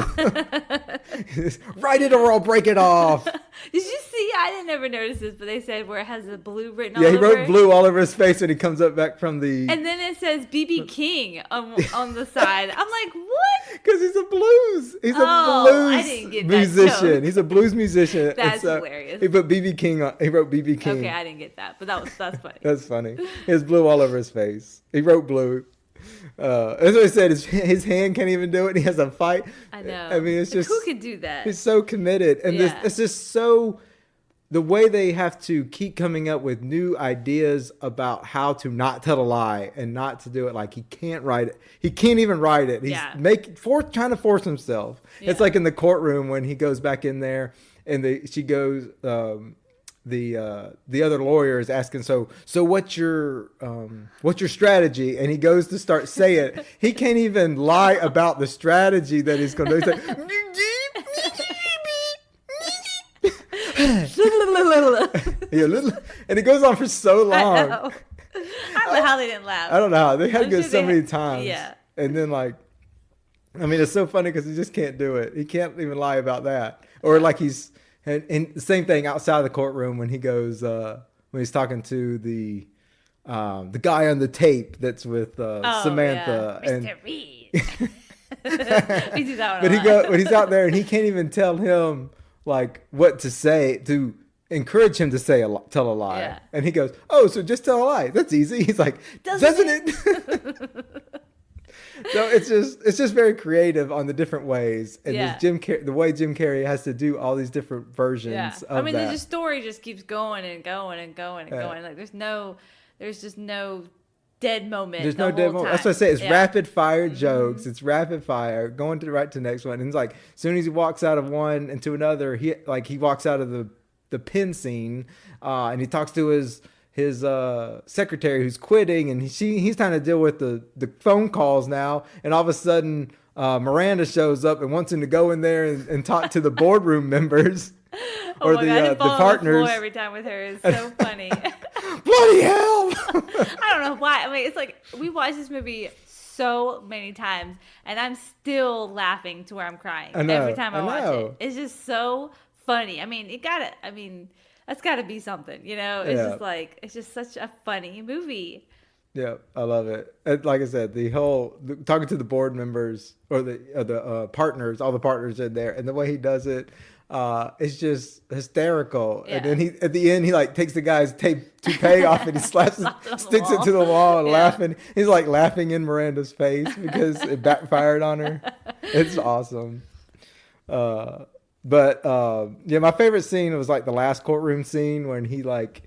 Write it or I'll break it off. Did you see? I didn't ever notice this, but they said where it has the blue written all Yeah, over. he wrote blue all over his face when he comes up back from the. And then it says BB King on the side. I'm like, what? Because he's a blues. He's a blues musician. He's a blues musician. That's hilarious. He put BB King on. He wrote BB King. Okay, I didn't get that, but that's funny. That's funny. He has blue all over his face. He wrote blue. That's what I said. His hand can't even do it. He has a fight. I know. I mean, it's just who could do that? He's so committed, and it's just so. The way they have to keep coming up with new ideas about how to not tell a lie and not to do it, like he can't write it. He can't even write it. He's trying to force himself. Yeah. It's like in the courtroom when he goes back in there and she goes. The other lawyer is asking, so what's your strategy? And he goes to start say it. He can't even lie about the strategy that he's going to do. He's like. And it goes on for so long. I don't know how they didn't laugh. I don't know how. They had to go so many times. Yeah. And then it's so funny because he just can't do it. He can't even lie about that. Or like and the same thing outside of the courtroom when he goes, when he's talking to the guy on the tape that's with Samantha. Yeah. Mr. Reed. We do that one when he's out there and he can't even tell him like what to say to encourage him to tell a lie. Yeah. And he goes, oh, so just tell a lie. That's easy. He's like, doesn't it? So it's just very creative on the different ways. And the way Jim Carrey has to do all these different versions of that. The story just keeps going and going and going and going. Like there's just no dead moment. There's no dead moment. That's what I say. It's rapid fire jokes. It's rapid fire going to the next one. And it's like as soon as he walks out of one into another, he walks out of the pin scene, and he talks to his secretary who's quitting, and he's trying to deal with the phone calls now. And all of a sudden, Miranda shows up and wants him to go in there and talk to the boardroom members. Or the partners. On the floor every time with her is so funny. Bloody hell! I don't know why. I mean, it's like we watched this movie so many times, and I'm still laughing to where I'm crying every time I watch it. It's just so funny. I mean, that's got to be something, you know? It's just like it's just such a funny movie. Yeah, I love it. And like I said, talking to the board members or the partners, all the partners in there, and the way he does it. It's just hysterical. Yeah. And then at the end he like takes the guy's toupee off and he sticks it to the wall and laughing. He's like laughing in Miranda's face because it backfired on her. It's awesome. My favorite scene was like the last courtroom scene when he like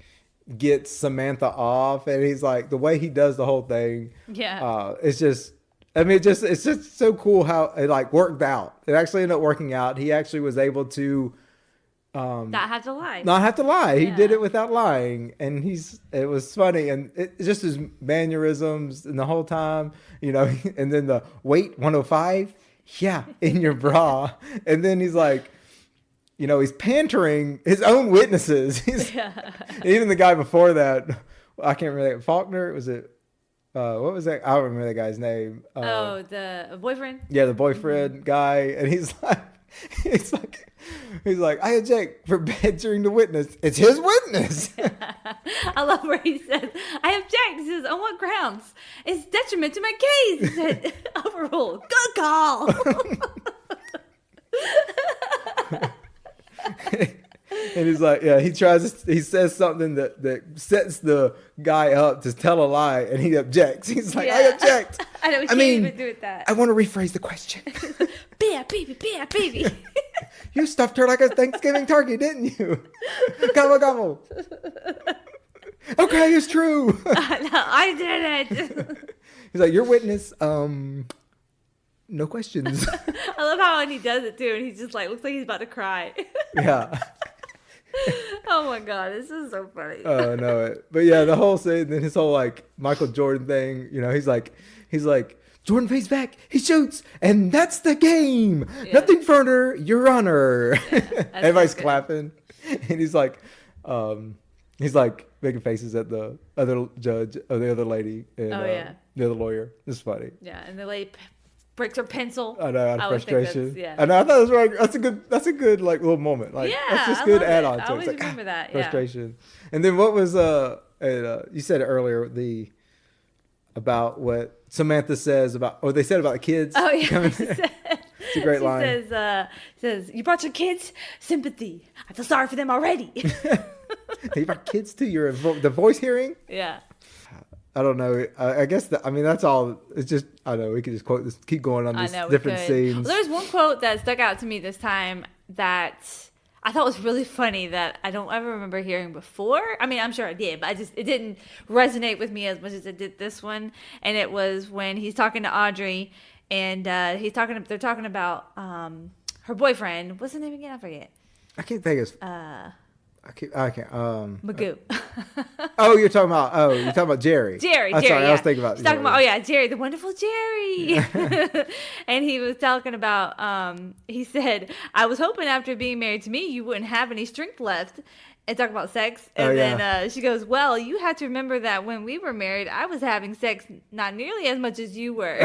gets Samantha off and he's like the way he does the whole thing. Yeah. It's just it's just so cool how it like worked out. It actually ended up working out. He actually was able to not have to lie. Not have to lie. He did it without lying, and it was funny, and it's just his mannerisms and the whole time, you know. And then the wait 105, in your bra, and then he's like, you know, he's pantering his own witnesses. Even the guy before that, I can't remember, Faulkner, was it? What was that? I don't remember that guy's name. The boyfriend? Yeah, the boyfriend guy. And he's like, I object for badgering the witness. It's his witness. I love where he says, I object. He says, on what grounds? It's detriment to my case. He said, overruled. Good call. And he's like, he says something that sets the guy up to tell a lie, and he objects. He's like, I object. I can't even do it that. I want to rephrase the question. Baby. You stuffed her like a Thanksgiving turkey, didn't you? Gobble, gobble. Okay, it's true. No, I did it. He's like, your witness, no questions. I love how when he does it too, and he's just like, looks like he's about to cry. Yeah. Oh my God, this is so funny. Oh, no. But yeah, the whole scene, then his whole like Michael Jordan thing, you know, he's like, Jordan pays back, he shoots, and that's the game. Yeah. Nothing further, Your Honor. Yeah, everybody's clapping. And he's like making faces at the other judge or the other lady and the other lawyer. This is funny. Yeah, and the lady breaks her pencil. I know, out of frustration. I know, I thought it was right. That's a good like little moment. Like that's just good add on to it. I always remember that. Frustration. And then what was you said it earlier, about what Samantha says they said about the kids. Oh yeah. It's a great line. She says, you brought your kids sympathy. I feel sorry for them already. You brought kids to the voice hearing? Yeah. I don't know. I guess that's all. It's just, I don't know. We could just quote this, keep going on these different scenes. Well, there's one quote that stuck out to me this time that I thought was really funny that I don't ever remember hearing before. I mean, I'm sure I did, but it didn't resonate with me as much as it did this one. And it was when he's talking to Audrey, and they're talking about her boyfriend. What's his name again? I forget. I can't think of. I can't. Magoo. You're talking about Jerry. Jerry. Sorry, yeah. I was thinking about. He's talking about Jerry, the wonderful Jerry. And he was talking about. He said, "I was hoping after being married to me, you wouldn't have any strength left." And talk about sex, and then she goes, "Well, you have to remember that when we were married, I was having sex not nearly as much as you were."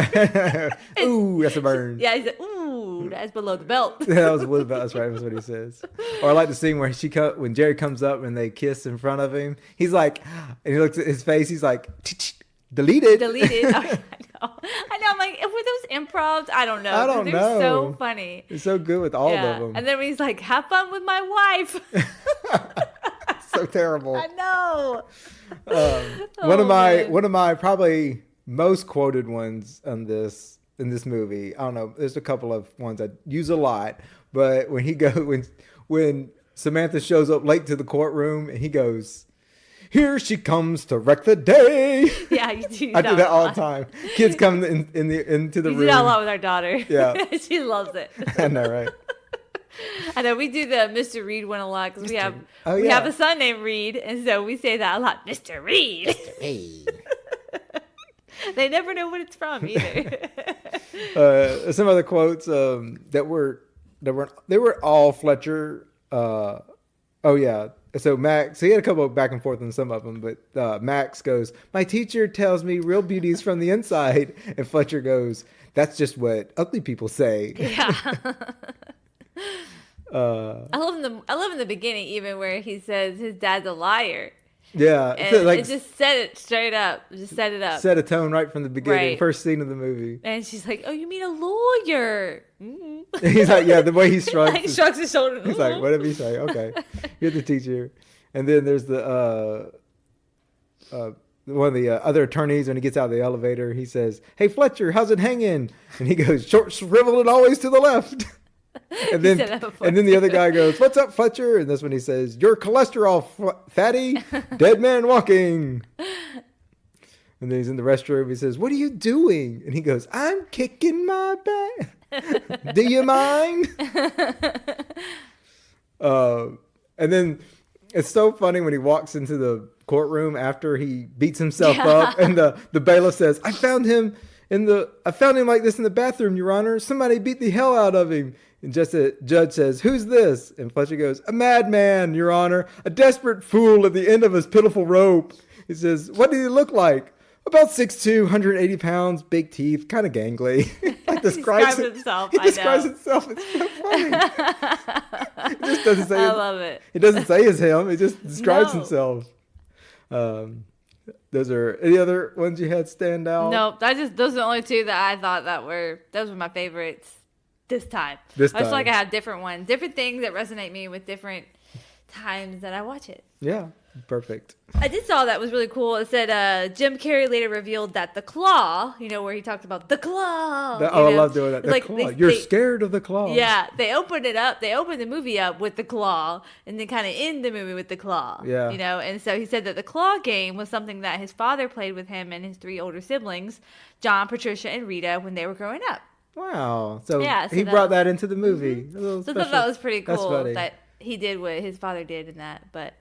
Ooh, that's a burn. Yeah, he said, "Ooh, that's below the belt." Yeah, that was below the belt. That's right. That's what he says. Or I like the scene where when Jerry comes up and they kiss in front of him. He's like, and he looks at his face. He's like, deleted. Oh, I know. I'm like, were those improvs? I don't know. They're so funny. It's so good with all of them. And then when he's like, "Have fun with my wife." So terrible. I know. One of my probably most quoted ones in this movie. I don't know. There's a couple of ones I use a lot, but when Samantha shows up late to the courtroom and he goes, "Here she comes to wreck the day." Yeah, you do. I do that all the time. Kids come into the room. We do that a lot with our daughter. Yeah, she loves it. I know, right? I know we do the Mr. Reed one a lot because we have a son named Reed, and so we say that a lot. Mr. Reed. Mr. Reed. They never know what it's from either. Some other quotes that were all Fletcher. So Max, he had a couple of back and forth on some of them, but Max goes, "My teacher tells me real beauty is from the inside," and Fletcher goes, "That's just what ugly people say." Yeah. I love in the beginning even where he says his dad's a liar. Yeah, and it just said it straight up. Just set it up. Set a tone right from the beginning, right. First scene of the movie. And she's like, "Oh, you mean a lawyer?" Mm-hmm. He's like, yeah, the way he shrugs. He shrugs his shoulders. He's like, "Whatever you say, okay." You're the teacher. And then there's the one of the other attorneys when he gets out of the elevator. He says, "Hey Fletcher, how's it hanging?" And he goes, "Short, shriveled, and always to the left." And then the other guy goes, "What's up, Fletcher?" And that's when he says, "Your cholesterol, fatty, dead man walking." And then he's in the restroom. He says, "What are you doing?" And he goes, "I'm kicking my back. Do you mind?" And then it's so funny when he walks into the courtroom after he beats himself up, and the bailiff says, I found him like this in the bathroom, Your Honor. Somebody beat the hell out of him." And just the judge says, "Who's this?" And Fletcher goes, "A madman, Your Honor, a desperate fool at the end of his pitiful rope." He says, "What did he look like?" "About 6'2", 180 pounds, big teeth, kind of gangly." Like describes himself. He describes himself. It's so funny. He just doesn't say. I love it. He doesn't say it's him. He just describes himself. Those are any other ones you had stand out? No, those are the only two that I thought those were my favorites this time. I feel like I have different ones, different things that resonate me with different times that I watch it. Yeah. Perfect. I did saw that was really cool. It said Jim Carrey later revealed that the claw, where he talked about the claw. I love doing that. The claw. You're scared of the claw. Yeah, they opened it up. They opened the movie up with the claw, and then kind of end the movie with the claw. Yeah. And so he said that the claw game was something that his father played with him and his 3 older siblings, John, Patricia, and Rita, when they were growing up. Wow. So yeah, he brought that into the movie. Mm-hmm. So I thought that was pretty cool that he did what his father did in that. But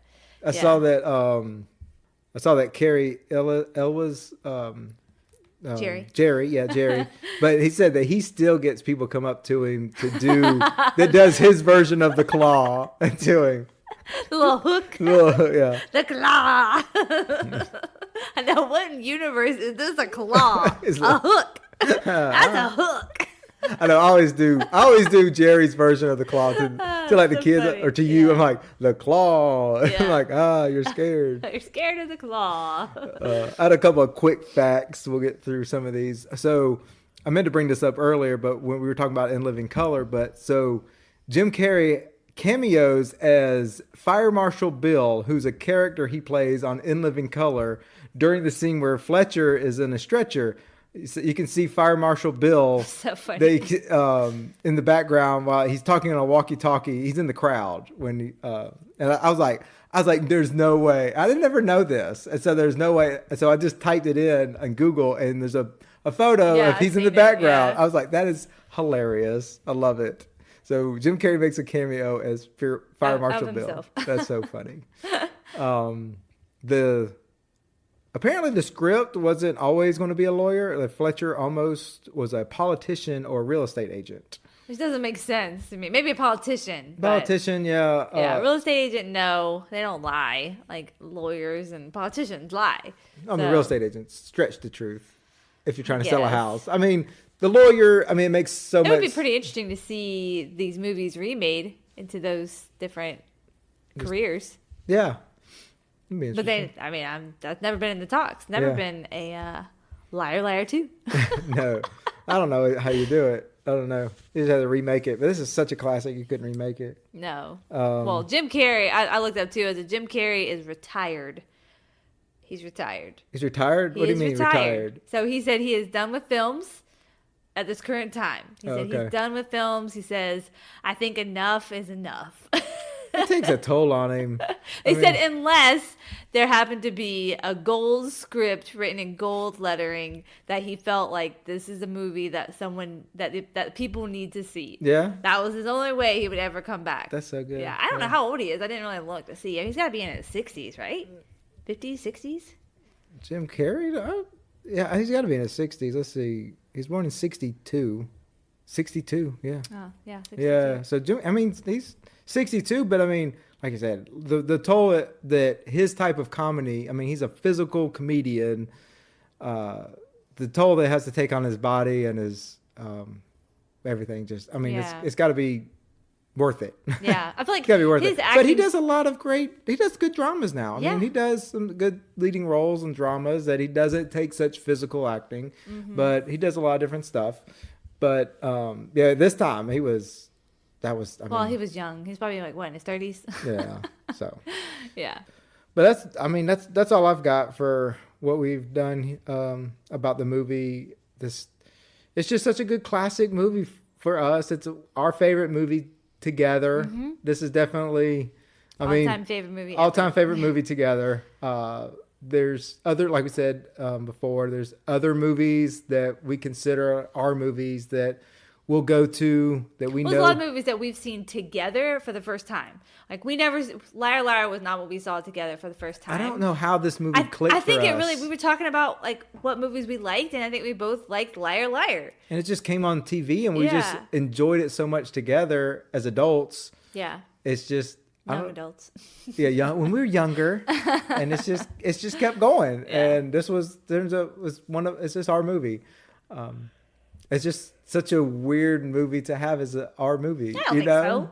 I saw that Carrie Elwes Jerry, but he said that he still gets people come up to him that does his version of the claw to him. The little hook. Yeah. The claw. I know, what universe is this a claw? A hook. That's a hook. I know. I always do Jerry's version of the claw to like the kids funny. Or to you. I'm like, the claw. Yeah. I'm like, you're scared. You're scared of the claw. I had a couple of quick facts. We'll get through some of these. So I meant to bring this up earlier, but when we were talking about In Living Color, so Jim Carrey cameos as Fire Marshal Bill, who's a character he plays on In Living Color during the scene where Fletcher is in a stretcher. So you can see Fire Marshal Bill so funny. In the background while he's talking on a walkie-talkie. He's in the crowd when and I was like, there's no way. I didn't ever know this, and so there's no way. So I just typed it in on Google, and there's a photo of he's in the background. I was like, that is hilarious. I love it. So Jim Carrey makes a cameo as Fire Marshal Bill. That's so funny. Apparently the script wasn't always going to be a lawyer. Like Fletcher almost was a politician or a real estate agent. Which doesn't make sense to me. Maybe a politician. Politician, yeah. Yeah, real estate agent, no. They don't lie. Like lawyers and politicians lie. I mean, real estate agents stretch the truth if you're trying to sell a house. I mean, the lawyer, it makes so much... It would be pretty interesting to see these movies remade into those different careers. Yeah. But that's never been in the talks. Never been a Liar 2. No. I don't know how you do it. I don't know. You just had to remake it. But this is such a classic, you couldn't remake it. No. Well, Jim Carrey, I looked up too, Jim Carrey is retired. He's retired. He's retired? What do you mean retired? So he said he is done with films at this current time. He said he's done with films. He says, I think enough is enough. It takes a toll on him. They said unless there happened to be a gold script written in gold lettering that he felt like this is a movie that that people need to see. Yeah. That was his only way he would ever come back. That's so good. Yeah. I don't know how old he is. I didn't really look to see. He's got to be in his 60s, right? 50s, 60s? Jim Carrey? Yeah, he's got to be in his 60s. Let's see. He's born in 62. 62, yeah. Oh, yeah, 62. Yeah, so he's 62, but like I said, the toll that his type of comedy, he's a physical comedian, the toll that has to take on his body and his everything it's got to be worth it. Yeah, I feel like it's got to be worth it. Acting... But he does good dramas now. He does some good leading roles in dramas that he doesn't take such physical acting, but he does a lot of different stuff. But this time he was he was young. He's probably in his 30s. Yeah. So. Yeah. But that's all I've got for what we've done about the movie. It's just such a good classic movie for us. It's our favorite movie together. Mm-hmm. This is definitely all-time favorite movie. All-time favorite movie together. There's other, like we said before, there's other movies that we consider our movies that we'll go to that we know. There's a lot of movies that we've seen together for the first time. Like Liar Liar was not what we saw together for the first time. I don't know how this movie clicked for us. I think we were talking about what movies we liked, and I think we both liked Liar Liar. And it just came on TV, and we just enjoyed it so much together as adults. Yeah. It's just... Young adults. Yeah, when we were younger, and it's just kept going. Yeah. And it's just our movie. It's just such a weird movie to have as our movie. I don't think so.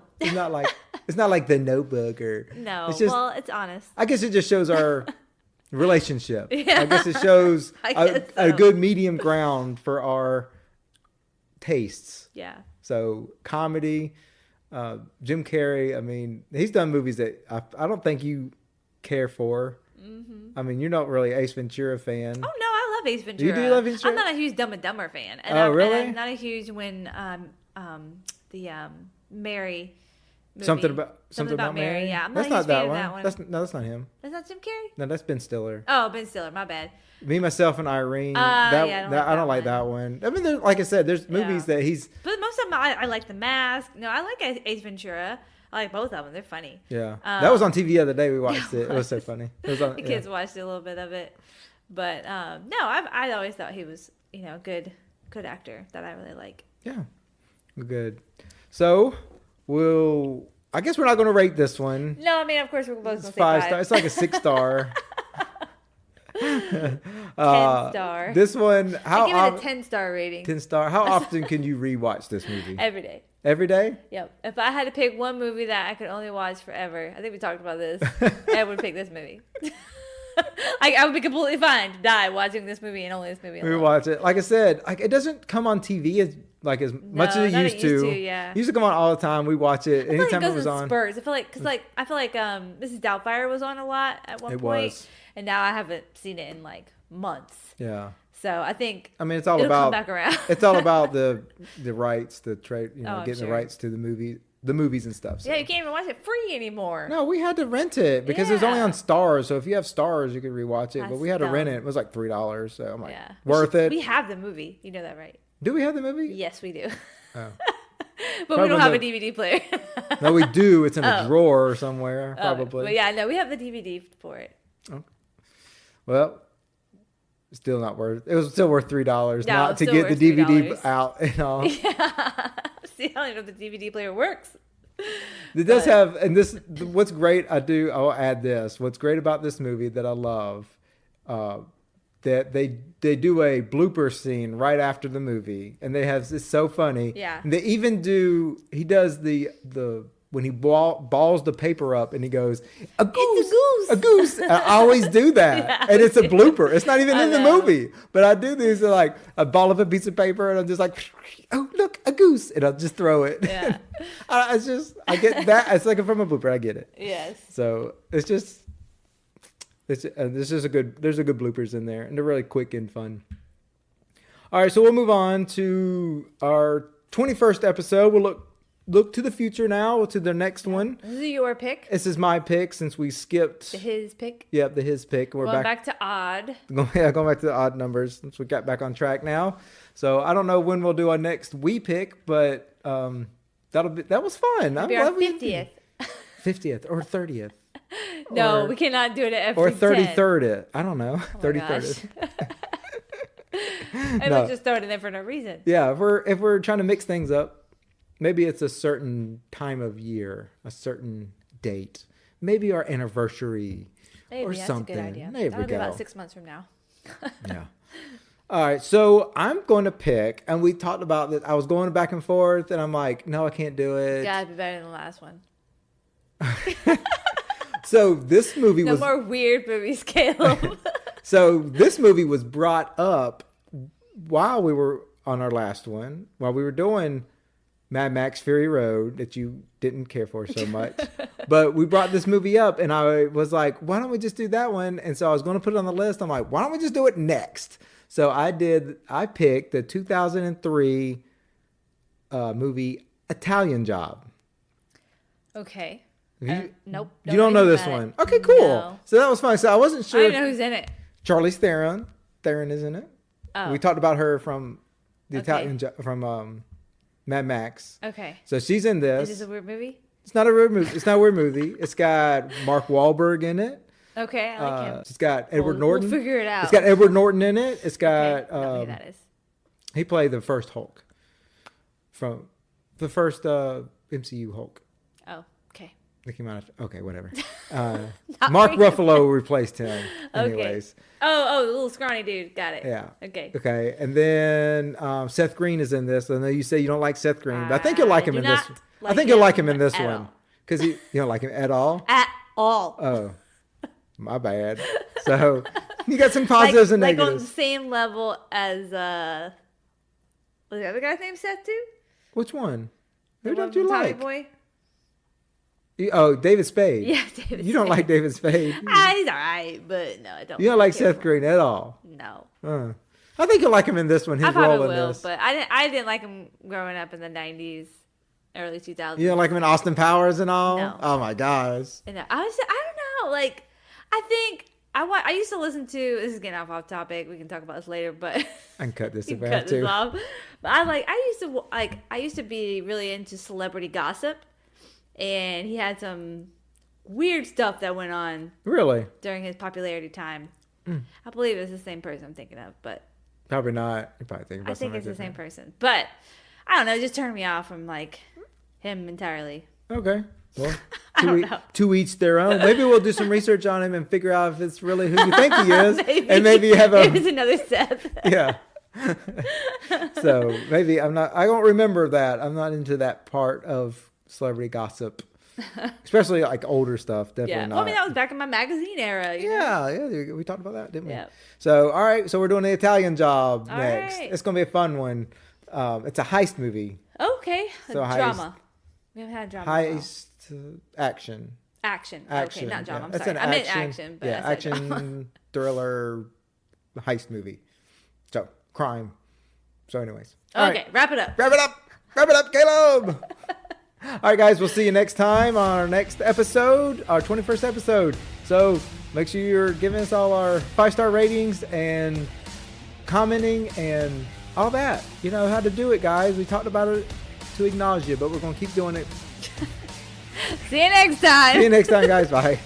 It's not like The Notebook or no. It's honest. I guess it just shows our relationship. Yeah. I guess it shows a good medium ground for our tastes. Yeah. So comedy. Jim Carrey, he's done movies that I don't think you care for. I mean, you're not really Ace Ventura fan. Oh no, I love Ace Ventura. You do love Ace Ventura? I'm not a huge Dumb and Dumber fan. And really? And I'm not a huge when Mary. Movie. Something about Mary. Yeah, I'm that's not not a huge that fan one. of that one. That's not him. That's not Jim Carrey. No, that's Ben Stiller. Oh, Ben Stiller. My bad. Me, Myself, and Irene. I don't like that one. I mean, like I said, there's movies that he's. But most of them, I like The Mask. No, I like Ace Ventura. I like both of them. They're funny. Yeah, that was on TV the other day. We watched it. It was so funny. It was on, the kids watched a little bit of it, but no, I always thought he was a good actor that I really like. Yeah, good. So I guess we're not going to rate this one. No, I mean, of course, we're both going to say 5 star. It's like a 6 star. 10 star. This one, I give it a 10-star rating. 10 star. How often can you rewatch this movie? Every day. Every day? Yep. If I had to pick one movie that I could only watch forever, I think we talked about this, I would pick this movie. I would be completely fine to die watching this movie and only this movie alone. We watch it. Like I said, it doesn't come on TV as much as it used to. Yeah. It used to come on all the time. We watch it anytime it was on. Spurs. I feel like Mrs. Doubtfire was on a lot at one point, and now I haven't seen it in like months. Yeah. So I think it's all about come back around. It's all about the rights, the trade, getting sure. the rights to the movies and stuff. So. Yeah, you can't even watch it free anymore. No, we had to rent it because it was only on Stars. So if you have Stars, you could rewatch it. But we had to rent it. It was like $3. So I'm like, worth it. We have the movie. You know that, right? Do we have the movie? Yes, we do. Oh. But we don't have a DVD player. No, we do. It's in a drawer somewhere, probably. But yeah, no, we have the DVD for it. Okay. Well, still not worth. It was still worth $3 not to get the DVD out and all. Yeah. See, I don't even know if the DVD player works. It does have, and this. What's great? I'll add this. What's great about this movie that I love, that they do a blooper scene right after the movie, and it's so funny. Yeah. And they even do. He does the when he balls the paper up and he goes, a goose, it's a goose. A goose. I always do that. Yeah, and it's a blooper. It's not even in the movie. But I do these like a ball of a piece of paper and I'm just like, oh, look, a goose. And I'll just throw it. Yeah. I get that. It's like from a blooper. I get it. Yes. So there's just there's a good bloopers in there and they're really quick and fun. All right. So we'll move on to our 21st episode. We'll look to the future now, to the next one. This is your pick. This is my pick since we skipped. The his pick. Yep, the his pick. We're going back to odd. Going back to the odd numbers since we got back on track now. So I don't know when we'll do our next we pick, but that was fun. It'll be our 50th. 50th or 30th. No, we cannot do it at every or 33rd. I don't know. 33rd. I don't just throw it in there for no reason. Yeah, if we're trying to mix things up. Maybe it's a certain time of year, a certain date. Maybe our anniversary or that's something. A good idea. There we That'll go. be about 6 months from now. Yeah. All right. So I'm going to pick, and we talked about that. I was going back and forth, and I'm like, no, I can't do it. Gotta be better than the last one. So this movie was... No more weird movies, Caleb. So this movie was brought up while we were on our last one, while we were doing... Mad Max Fury Road that you didn't care for so much. But we brought this movie up and I was like, why don't we just do that one? And so I was going to put it on the list. I'm like, why don't we just do it next? So I picked the 2003 movie Italian Job. Okay. Nope. You don't know this one. Okay, cool. No. So that was fun. So I wasn't sure. I don't know who's in it. Charlize Theron. Theron is in it. Oh. We talked about her from the Italian Job, from Mad Max. Okay. So she's in this. Is this a weird movie? It's not a weird movie. It's not a weird movie. It's got Mark Wahlberg in it. Okay, I like him. It's got Edward Norton. We'll figure it out. It's got Edward Norton in it. It's got. I don't know who that is. He played the first Hulk. From the first MCU Hulk. Oh, okay. Okay, whatever. Mark Ruffalo replaced him. Anyways. Okay. Oh, the little scrawny dude. Got it. Yeah. Okay. Okay, and then Seth Green is in this. I know you say you don't like Seth Green, but I think you'll like him in this. I think you'll like him in this one because you don't like him at all. At all. Oh, my bad. So you got some positives and negatives. Like on the same level as was the other guy's name Seth too? Which one? Who The don't one you from Tommy like? Boy? Oh, David Spade. Yeah, David. You don't like David Spade. He's all right, but no, I don't. You don't like Seth Green at all. No. I think you'll like him in this one. His I probably role in will, this. but I didn't like him growing up in the 90s, early 2000s. You don't like him in Austin Powers and all? No. Oh my gosh. And I don't know. Like, I think I used to listen to. This is getting off topic. We can talk about this later, but I can cut this if I cut have this to. off. But I used to be really into celebrity gossip, and he had some weird stuff that went on. Really? During his popularity time. I believe it's the same person I'm thinking of, but probably not. You're probably thinking about I think it's different. the same person, but I don't know. It just turned me off from like him entirely. Okay. Well, know. to each their own. Maybe we'll do some research on him and figure out if it's really who you think he is, and maybe have a. It's another Seth. Yeah. So maybe I don't remember that. I'm not into that part of celebrity gossip, especially like older stuff. Definitely not. Well, I mean, that was back in my magazine era. Yeah. We talked about that, didn't we? Yeah. So all right. So we're doing the Italian Job next. Right. It's gonna be a fun one. It's a heist movie. Okay. So drama. We haven't had drama. Heist action. Action. Action. Okay, not drama. Yeah. I'm sorry. I meant action. But yeah, I said drama. action thriller heist movie. So crime. So anyways. All Okay, right. wrap it up. Wrap it up, Caleb. All right, guys, we'll see you next time on our next episode, our 21st episode. So make sure you're giving us all our 5-star ratings and commenting and all that. You know how to do it, guys. We talked about it to acknowledge you, but we're going to keep doing it. See you next time. See you next time, guys. Bye.